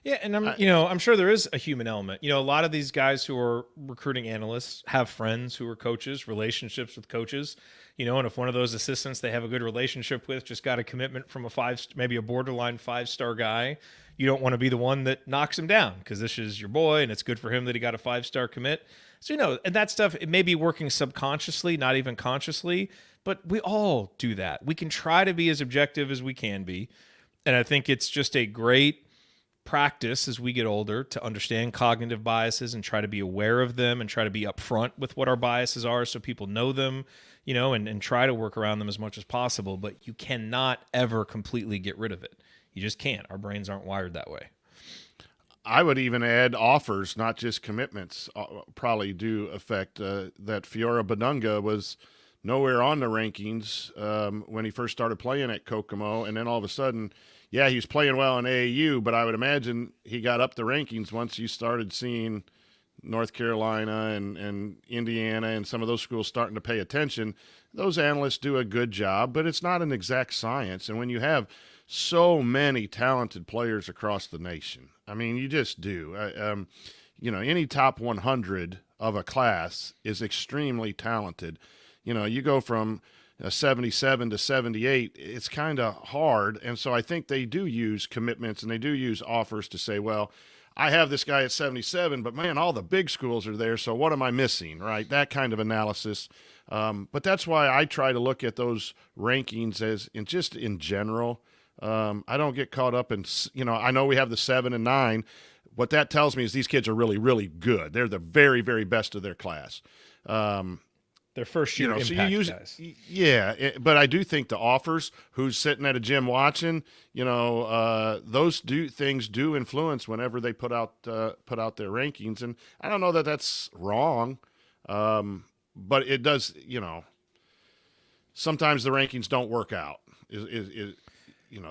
A: Yeah, and I'm sure there is a human element. A lot of these guys who are recruiting analysts have friends who are coaches, relationships with coaches. And if one of those assistants they have a good relationship with just got a commitment from maybe a borderline 5-star guy, you don't want to be the one that knocks him down because this is your boy and it's good for him that he got a 5-star commit. So, and that stuff, it may be working subconsciously, not even consciously, but we all do that. We can try to be as objective as we can be. And I think it's just a great practice as we get older to understand cognitive biases and try to be aware of them and try to be upfront with what our biases are so people know them, and try to work around them as much as possible. But you cannot ever completely get rid of it. You just can't. Our brains aren't wired that way.
D: I would even add offers, not just commitments, probably do affect that. Fiora Badunga was nowhere on the rankings when he first started playing at Kokomo, and then all of a sudden, yeah, he was playing well in AAU, but I would imagine he got up the rankings once you started seeing North Carolina and Indiana and some of those schools starting to pay attention. Those analysts do a good job, but it's not an exact science. And when you have so many talented players across the nation, I mean, you just do. Any top 100 of a class is extremely talented. You go from 77 to 78, it's kind of hard. And so I think they do use commitments and they do use offers to say, well, I have this guy at 77, but man, all the big schools are there. So what am I missing? Right. That kind of analysis. But that's why I try to look at those rankings in general. I don't get caught up in, I know we have the 7 and 9. What that tells me is these kids are really, really good. They're the very, very best of their class.
A: Their first year impact
D: so you use,
A: guys.
D: Yeah, but I do think the offers, who's sitting at a gym watching, those things do influence whenever they put out their rankings, and I don't know that that's wrong, but it does. Sometimes the rankings don't work out. The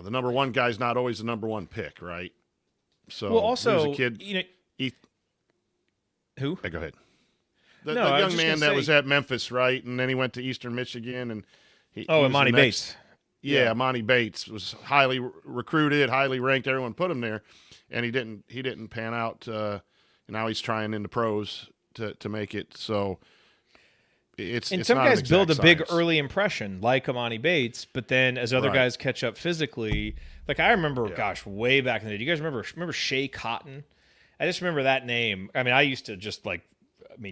D: number one guy's not always the number one pick, right? So
A: well, also,
D: there's a kid.
A: Who?
D: Hey, go ahead. The young man that was at Memphis, right? And then he went to Eastern Michigan. And
A: Amani Bates.
D: Yeah, Amani Bates was highly recruited, highly ranked. Everyone put him there. And he didn't pan out. Now he's trying in the pros to make it. So it's
A: some
D: not
A: guys build a big
D: science.
A: early impression like Amani Bates, but then as other guys catch up physically, like I remember, way back in the day. Do you guys remember Shea Cotton? I just remember that name. I mean, I used to just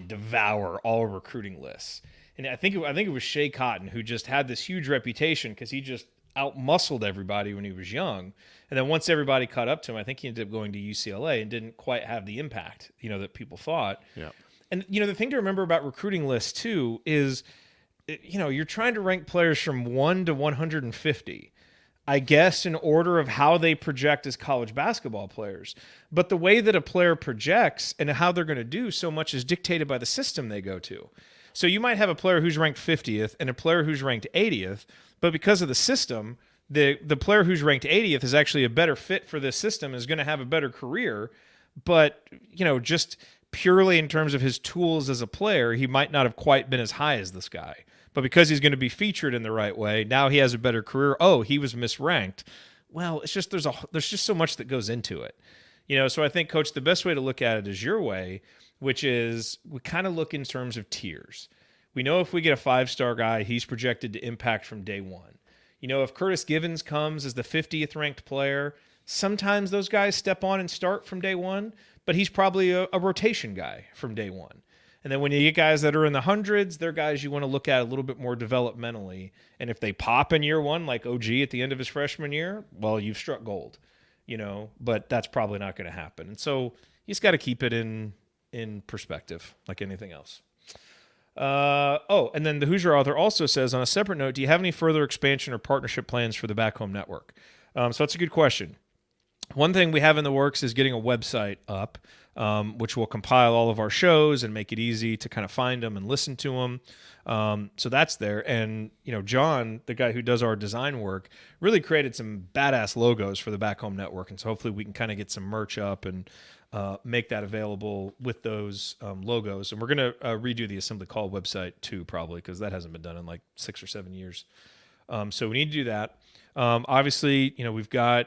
A: devour all recruiting lists. And I think it was Shea Cotton who just had this huge reputation because he just out-muscled everybody when he was young. And then once everybody caught up to him, I think he ended up going to UCLA and didn't quite have the impact, that people thought.
D: Yeah.
A: And, the thing to remember about recruiting lists, too, is, you're trying to rank players from 1 to 150. I guess in order of how they project as college basketball players. But the way that a player projects and how they're going to do so much is dictated by the system they go to. So you might have a player who's ranked 50th and a player who's ranked 80th, but because of the system, the player who's ranked 80th is actually a better fit for this system, is going to have a better career. But, just purely in terms of his tools as a player, he might not have quite been as high as this guy. But because he's going to be featured in the right way, now he has a better career. Oh, he was misranked. Well, it's just there's just so much that goes into it. So I think, Coach, the best way to look at it is your way, which is we kind of look in terms of tiers. We know if we get a 5-star guy, he's projected to impact from day one. If Curtis Givens comes as the 50th ranked player, sometimes those guys step on and start from day one, but he's probably a rotation guy from day one. And then when you get guys that are in the hundreds, they're guys you want to look at a little bit more developmentally. And if they pop in year one, like OG at the end of his freshman year, well, you've struck gold, but that's probably not going to happen. And so you just got to keep it in perspective like anything else. And then the Hoosier author also says, on a separate note, do you have any further expansion or partnership plans for the Back Home Network? So that's a good question. One thing we have in the works is getting a website up, which will compile all of our shows and make it easy to kind of find them and listen to them. So that's there. And, John, the guy who does our design work, really created some badass logos for the Back Home Network. And so hopefully we can kind of get some merch up and make that available with those logos. And we're going to redo the Assembly Call website too, probably, because that hasn't been done in like 6 or 7 years. So we need to do that. Obviously, we've got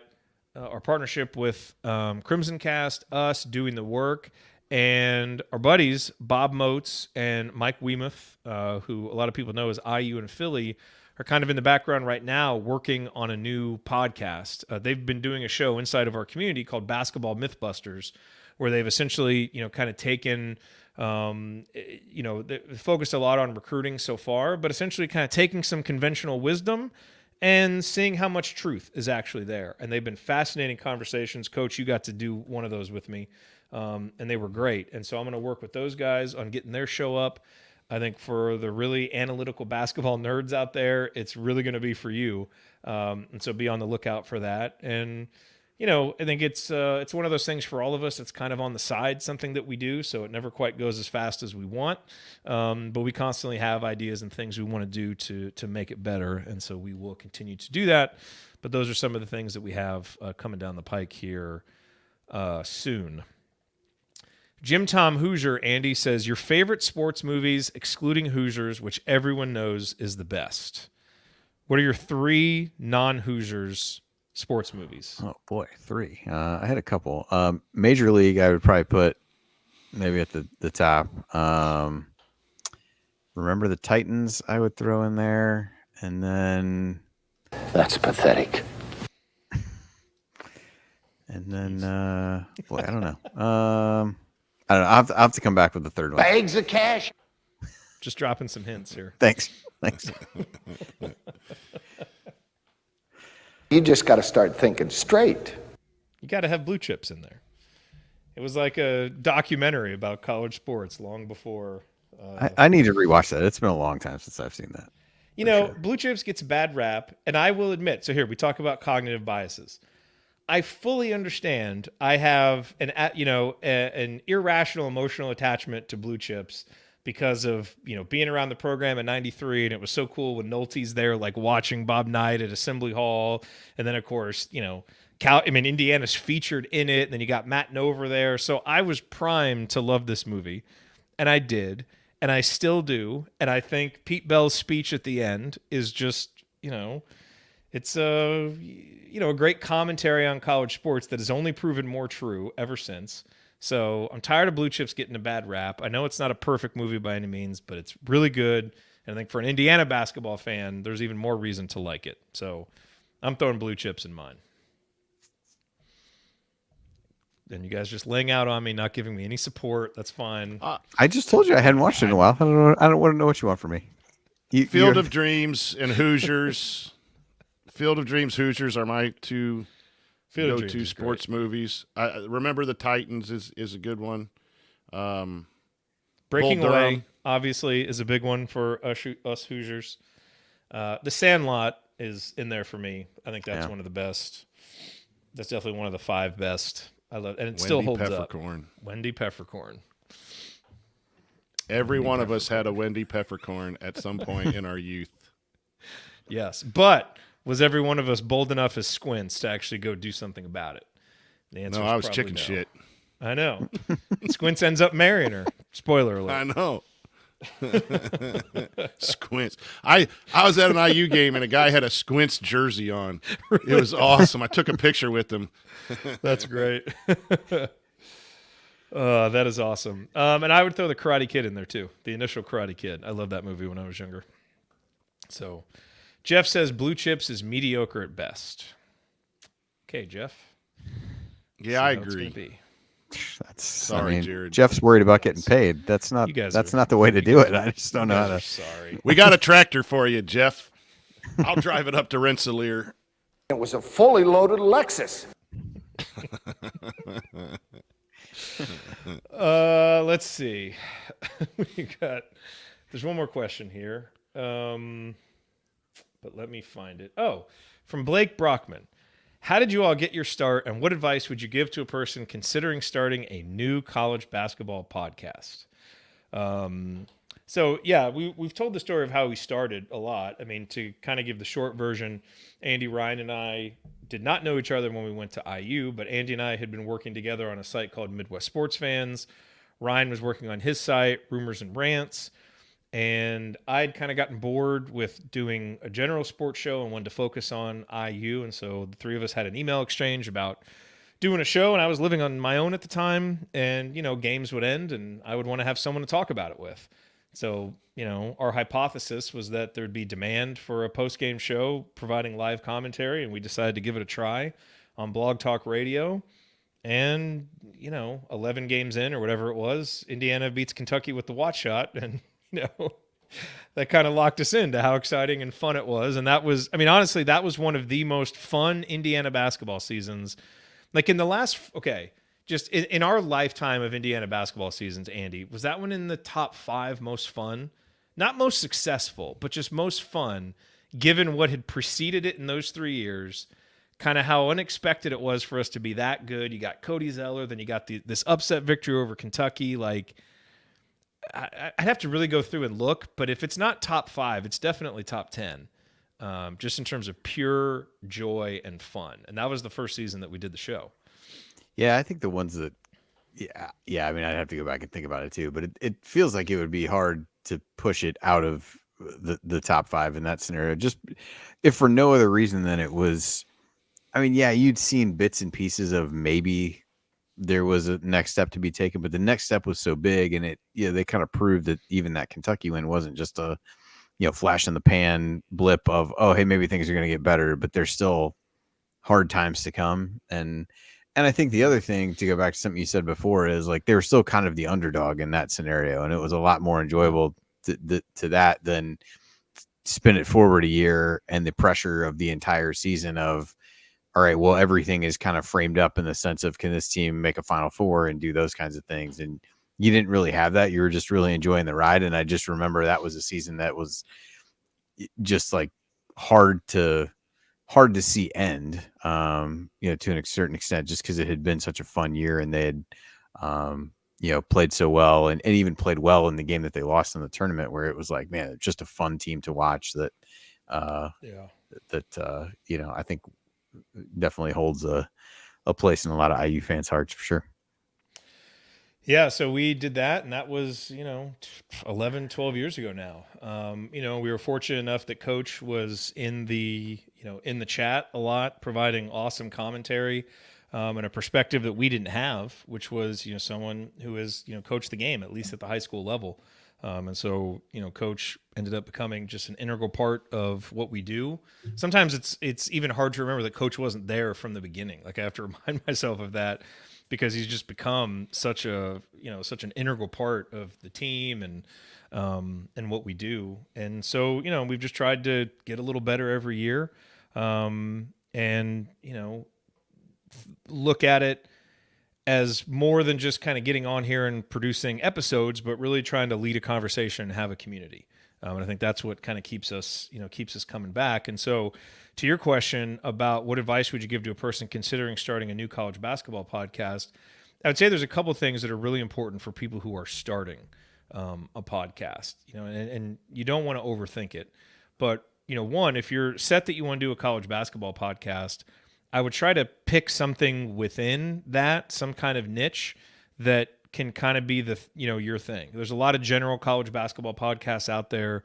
A: our partnership with Crimson Cast, us doing the work, and our buddies, Bob Moats and Mike Weemuth, who a lot of people know as IU and Philly, are kind of in the background right now working on a new podcast. They've been doing a show inside of our community called Basketball Mythbusters, where they've essentially, kind of taken, they focused a lot on recruiting so far, but essentially kind of taking some conventional wisdom and seeing how much truth is actually there. And they've been fascinating conversations. Coach, you got to do one of those with me, and they were great. And so I'm going to work with those guys on getting their show up. I think for the really analytical basketball nerds out there, it's really going to be for you. And so be on the lookout for that. And, I think it's one of those things for all of us. It's kind of on the side, something that we do, so it never quite goes as fast as we want. But we constantly have ideas and things we want to do to make it better, and so we will continue to do that. But those are some of the things that we have coming down the pike here soon. Jim Tom Hoosier, Andy, says, your favorite sports movies, excluding Hoosiers, which everyone knows is the best. What are your 3 non-Hoosiers sports movies?
F: Oh boy, 3. I had a couple. Major League, I would probably put maybe at the top. Remember the Titans, I would throw in there, and then
B: That's pathetic.
F: and then boy, I don't know. I don't know. I'll have to come back with the third one.
B: Bags of cash.
A: Just dropping some hints here.
F: Thanks.
B: You just got to start thinking straight.
A: You got to have Blue Chips in there. It was like a documentary about college sports long before.
F: I need to rewatch that. It's been a long time since I've seen that.
A: Sure. Blue Chips gets a bad rap, and I will admit. So here we talk about cognitive biases. I fully understand. I have an irrational emotional attachment to Blue Chips because of being around the program in '93, and it was so cool when Nolte's there, like watching Bob Knight at Assembly Hall, and then of course Indiana's featured in it. And then you got Matt Nover there, so I was primed to love this movie, and I did, and I still do, and I think Pete Bell's speech at the end is just it's a great commentary on college sports that has only proven more true ever since. So I'm tired of Blue Chips getting a bad rap. I know it's not a perfect movie by any means, but it's really good. And I think for an Indiana basketball fan, there's even more reason to like it. So I'm throwing Blue Chips in mine. And you guys just laying out on me, not giving me any support. That's fine.
F: I just told you I hadn't watched it in a while. I don't want to know what you want from me.
D: Field of Dreams and Hoosiers. Field of Dreams, Hoosiers are my 2 go-to sports movies. I remember the Titans is a good one.
A: Breaking Away, obviously, is a big one for us Hoosiers. The Sandlot is in there for me. I think that's one of the best. That's definitely one of the 5 best. I love, and it still holds up. Wendy Peppercorn.
D: Every one of us had a Wendy Peppercorn at some point in our youth.
A: Yes, but was every one of us bold enough as Squints to actually go do something about it? The answer
D: I was chicken
A: no.
D: shit.
A: I know. Squints ends up marrying her. Spoiler alert.
D: I know. Squints. I was at an IU game and a guy had a Squints jersey on. Really? It was awesome. I took a picture with him.
A: That's great. That is awesome. And I would throw the Karate Kid in there too. The initial Karate Kid. I loved that movie when I was younger. So Jeff says Blue Chips is mediocre at best. Okay, Jeff.
D: Yeah, I agree.
F: That's
D: sorry, Jared.
F: Jeff's worried about getting paid. That's not the way to do it. I just don't know how to.
A: Sorry.
D: We got a tractor for you, Jeff. I'll drive it up to Rensselaer.
B: It was a fully loaded Lexus.
A: Let's see. There's one more question here. But let me find it. Oh, from Blake Brockman. how did you all get your start, and what advice would you give to a person considering starting a new college basketball podcast? So yeah, we've told the story of how we started a lot. I mean, to kind of give the short version, Andy, Ryan, and I did not know each other when we went to IU, but Andy and I had been working together on a site called Midwest Sports Fans. Ryan was working on his site, Rumors and Rants, and I'd kind of gotten bored with doing a general sports show and wanted to focus on IU. And so the three of us had an email exchange about doing a show, and I was living on my own at the time, and, games would end and I would want to have someone to talk about it with. So, our hypothesis was that there'd be demand for a post-game show providing live commentary, and we decided to give it a try on Blog Talk Radio. And, 11 games in or whatever it was, Indiana beats Kentucky with the watch shot, and, that kind of locked us into how exciting and fun it was. And that was, honestly, that was one of the most fun Indiana basketball seasons. Like in the last, just in our lifetime of Indiana basketball seasons, Andy, was that one in the top 5 most fun? Not most successful, but just most fun, given what had preceded it in those 3 years, kind of how unexpected it was for us to be that good. You got Cody Zeller, then you got this upset victory over Kentucky. Like, I'd have to really go through and look, but if it's not top 5, it's definitely top 10, just in terms of pure joy and fun. And that was the first season that we did the show.
F: Yeah, I think the ones that, I'd have to go back and think about it too, but it feels like it would be hard to push it out of the top 5 in that scenario. Just if for no other reason than it was, you'd seen bits and pieces of maybe there was a next step to be taken, but the next step was so big, and they kind of proved that even that Kentucky win wasn't just a, flash in the pan blip of, oh, hey, maybe things are going to get better, but there's still hard times to come. And I think the other thing, to go back to something you said before, is like they were still kind of the underdog in that scenario, and it was a lot more enjoyable to that than spin it forward a year and the pressure of the entire season of, all right, well, everything is kind of framed up in the sense of, can this team make a Final Four and do those kinds of things? And you didn't really have that. You were just really enjoying the ride. And I just remember that was a season that was just like hard to see end, to a certain extent, just because it had been such a fun year and they had, played so well and even played well in the game that they lost in the tournament, where it was like, man, it's just a fun team to watch that, I think definitely holds a place in a lot of IU fans' hearts for sure.
A: Yeah, so we did that, and that was, 11, 12 years ago now. We were fortunate enough that Coach was in the chat a lot, providing awesome commentary and a perspective that we didn't have, which was, someone who has, coached the game, at least at the high school level. And so, Coach ended up becoming just an integral part of what we do. Sometimes it's even hard to remember that Coach wasn't there from the beginning. Like, I have to remind myself of that, because he's just become such an integral part of the team and what we do. And so, we've just tried to get a little better every year, and look at it as more than just kind of getting on here and producing episodes, but really trying to lead a conversation and have a community. And I think that's what kind of keeps us coming back. And so, to your question about what advice would you give to a person considering starting a new college basketball podcast, I would say there's a couple of things that are really important for people who are starting a podcast, and you don't want to overthink it. But, one, if you're set that you want to do a college basketball podcast, I would try to pick something within that, some kind of niche that can kind of be your thing. There's a lot of general college basketball podcasts out there.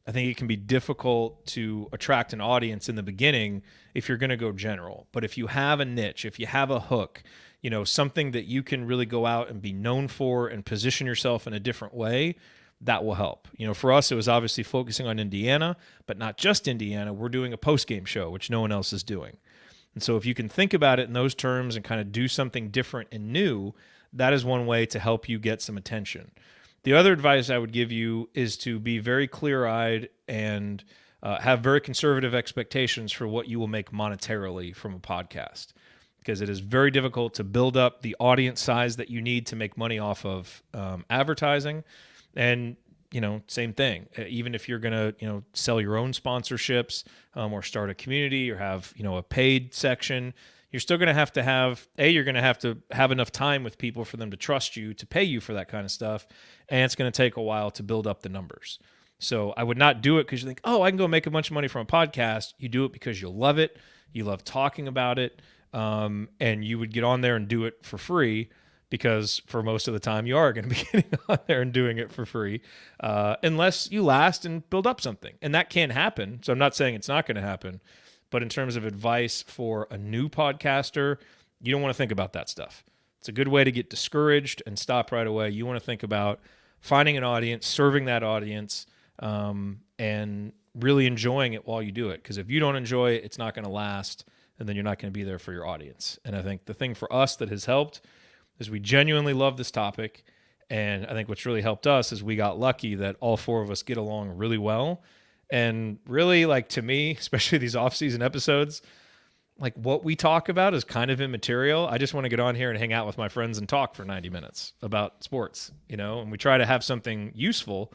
A: I think it can be difficult to attract an audience in the beginning if you're going to go general. But if you have a niche, if you have a hook, something that you can really go out and be known for and position yourself in a different way, that will help. For us, it was obviously focusing on Indiana, but not just Indiana. We're doing a post-game show, which no one else is doing. And so if you can think about it in those terms and kind of do something different and new, that is one way to help you get some attention. The other advice I would give you is to be very clear-eyed and have very conservative expectations for what you will make monetarily from a podcast, because it is very difficult to build up the audience size that you need to make money off of advertising. And, same thing. Even if you're going to, sell your own sponsorships or start a community or have, a paid section, you're still going to have, you're going to have enough time with people for them to trust you, to pay you for that kind of stuff. And it's going to take a while to build up the numbers. So I would not do it because you think, oh, I can go make a bunch of money from a podcast. You do it because you love it. You love talking about it. And you would get on there and do it for free, because for most of the time you are going to be getting on there and doing it for free, unless you last and build up something. And that can happen. So I'm not saying it's not going to happen. But in terms of advice for a new podcaster, you don't want to think about that stuff. It's a good way to get discouraged and stop right away. You want to think about finding an audience, serving that audience, and really enjoying it while you do it. Because if you don't enjoy it, it's not going to last, and then you're not going to be there for your audience. And I think the thing for us that has helped is we genuinely love this topic. And I think what's really helped us is we got lucky that all four of us get along really well. And really, like, to me, especially these off-season episodes, like, what we talk about is kind of immaterial. I just want to get on here and hang out with my friends and talk for 90 minutes about sports, and we try to have something useful,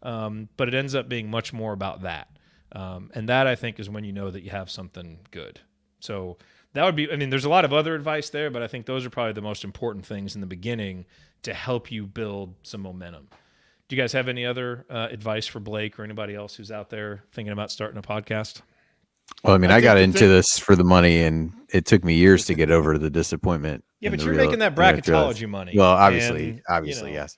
A: but it ends up being much more about that. And that, I think, is when you know that you have something good. So that would be, there's a lot of other advice there, but I think those are probably the most important things in the beginning to help you build some momentum. Do you guys have any other advice for Blake or anybody else who's out there thinking about starting a podcast?
F: Well, I got into this for the money, and it took me years to get over the disappointment.
A: Yeah, but you're making that bracketology money.
F: Well, obviously, yes.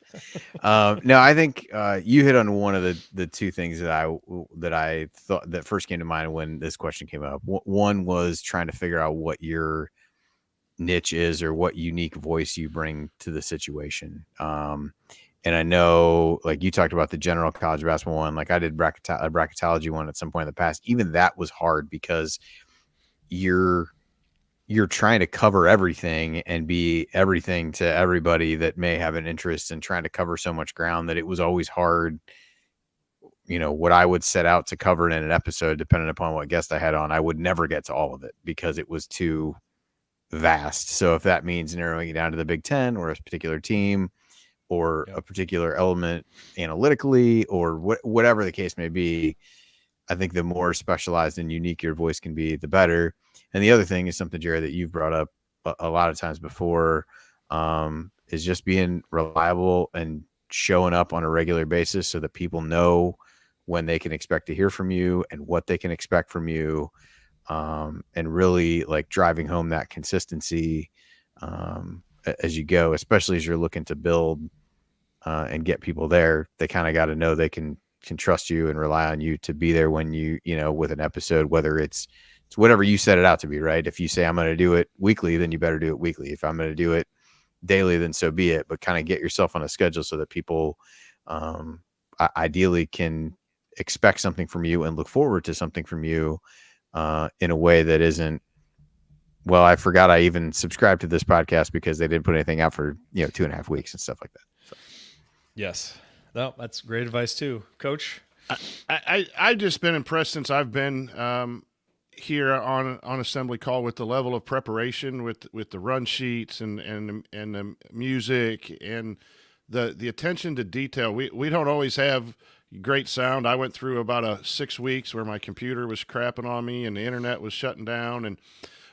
F: No, I think you hit on one of the two things that I thought that first came to mind when this question came up. One was trying to figure out what your niche is or what unique voice you bring to the situation. And I know, like, you talked about the general college basketball one. Like, I did a bracketology one at some point in the past. Even that was hard because you're trying to cover everything and be everything to everybody that may have an interest, and trying to cover so much ground that it was always hard. What I would set out to cover in an episode, depending upon what guest I had on, I would never get to all of it because it was too vast. So if that means narrowing it down to the Big Ten or a particular team, or a particular element analytically, or whatever the case may be, I think the more specialized and unique your voice can be, the better. And the other thing is something, Jared, that you've brought up a lot of times before, is just being reliable and showing up on a regular basis so that people know when they can expect to hear from you and what they can expect from you, and really, like, driving home that consistency as you go, especially as you're looking to build and get people there. They kind of got to know they can trust you and rely on you to be there when with an episode, whether it's whatever you set it out to be, right? If you say I'm going to do it weekly, then you better do it weekly. If I'm going to do it daily, then so be it. But kind of get yourself on a schedule so that people ideally can expect something from you and look forward to something from you in a way that isn't, well, I forgot I even subscribed to this podcast because they didn't put anything out for 2.5 weeks and stuff like that. So.
A: Yes, no, that's great advice too, Coach.
D: I've just been impressed since I've been here on Assembly Call with the level of preparation, with the run sheets and the music and the attention to detail. We don't always have great sound. I went through about 6 weeks where my computer was crapping on me and the internet was shutting down,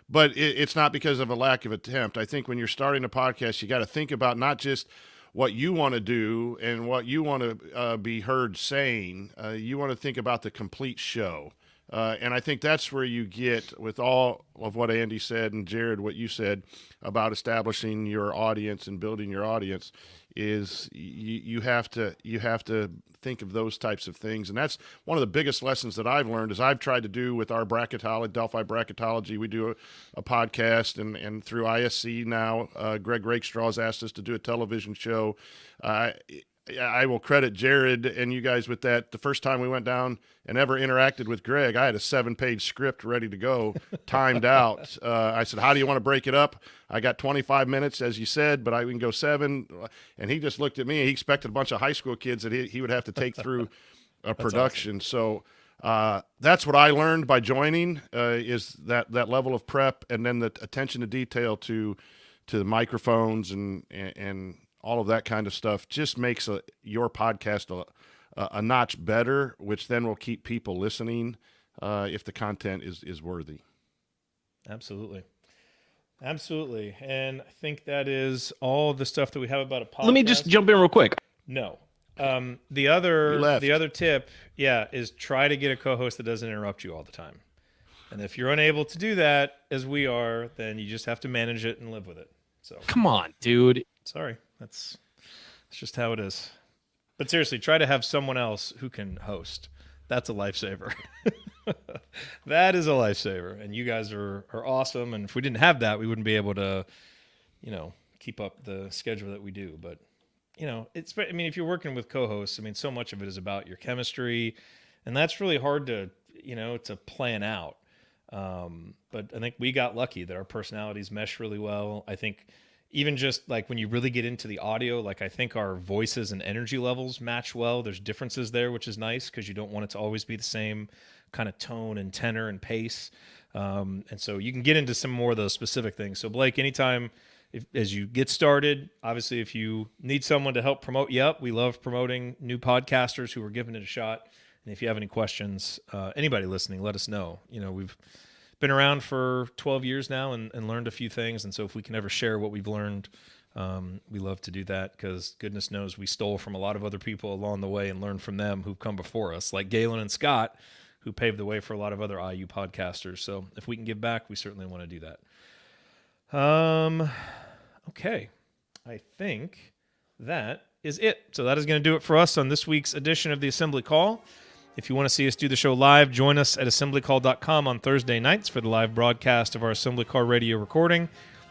D: but it's not because of a lack of attempt. I think when you're starting a podcast, you got to think about not just what you want to do and what you want to be heard saying. You want to think about the complete show. And I think that's where you get, with all of what Andy said and Jared, what you said about establishing your audience and building your audience, is you have to think of those types of things. And that's one of the biggest lessons that I've learned, is I've tried to do with our bracketology, Delphi Bracketology. We do a podcast, and through ISC now, Greg Rakestraw has asked us to do a television show. I will credit Jared and you guys with that. The first time we went down and ever interacted with Greg, I had a 7-page script ready to go, timed out. I said, how do you want to break it up? I got 25 minutes, as you said, but I can go 7. And he just looked at me. He expected a bunch of high school kids that he would have to take through a production. Awesome. So that's what I learned by joining, is that level of prep, and then the attention to detail to the microphones and all of that kind of stuff just makes your podcast a notch better, which then will keep people listening if the content is worthy.
A: Absolutely. Absolutely. And I think that is all the stuff that we have about a podcast.
K: Let me just jump in real quick.
A: No. The other tip, is try to get a co-host that doesn't interrupt you all the time. And if you're unable to do that, as we are, then you just have to manage it and live with it. So
G: Come on, dude.
A: sorry. It's just how it is. But seriously, try to have someone else who can host. That's a lifesaver. That is a lifesaver. And you guys are awesome. And if we didn't have that, we wouldn't be able to, keep up the schedule that we do. But, if you're working with co-hosts, so much of it is about your chemistry. And that's really hard to plan out. But I think we got lucky that our personalities mesh really well. I think even just like when you really get into the audio, I think our voices and energy levels match well. There's differences there, which is nice because you don't want it to always be the same kind of tone and tenor and pace. And so you can get into some more of those specific things. So Blake, anytime as you get started, obviously if you need someone to help promote you up, we love promoting new podcasters who are giving it a shot. And if you have any questions, anybody listening, let us know. We've been around for 12 years now and learned a few things. And so if we can ever share what we've learned, we love to do that because goodness knows we stole from a lot of other people along the way and learned from them who've come before us, like Galen and Scott, who paved the way for a lot of other IU podcasters. So if we can give back, we certainly want to do that. Okay. I think that is it. So that is going to do it for us on this week's edition of the Assembly Call. If you want to see us do the show live, join us at assemblycall.com on Thursday nights for the live broadcast of our Assembly Call radio recording.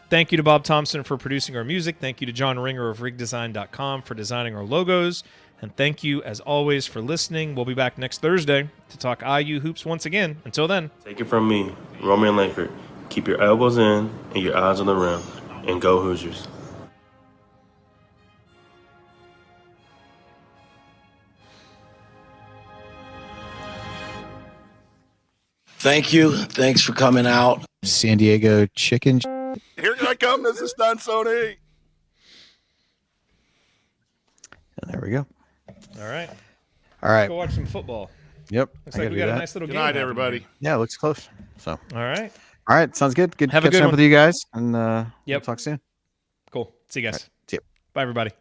A: Thank you to Bob Thompson for producing our music. Thank you to John Ringer of rigdesign.com for designing our logos. And thank you, as always, for listening. We'll be back next Thursday to talk IU hoops once again. Until then.
L: Take it from me, Roman Langford. Keep your elbows in and your eyes on the rim. And go Hoosiers.
M: Thank you. Thanks for coming out.
F: San Diego chicken.
D: Here I come. This is Don Sony.
F: And there we go.
A: All right.
F: All right.
A: Go watch some football.
F: Yep.
A: Looks like we got a nice little
D: Good
A: game.
D: night, everybody.
F: Yeah, it looks close. So.
A: All right.
F: All right. Sounds good. Good
A: Have a
F: catching
A: good
F: up
A: one.
F: with you guys. And we'll talk soon.
A: Cool. See you guys.
F: Right. See you.
A: Bye, everybody.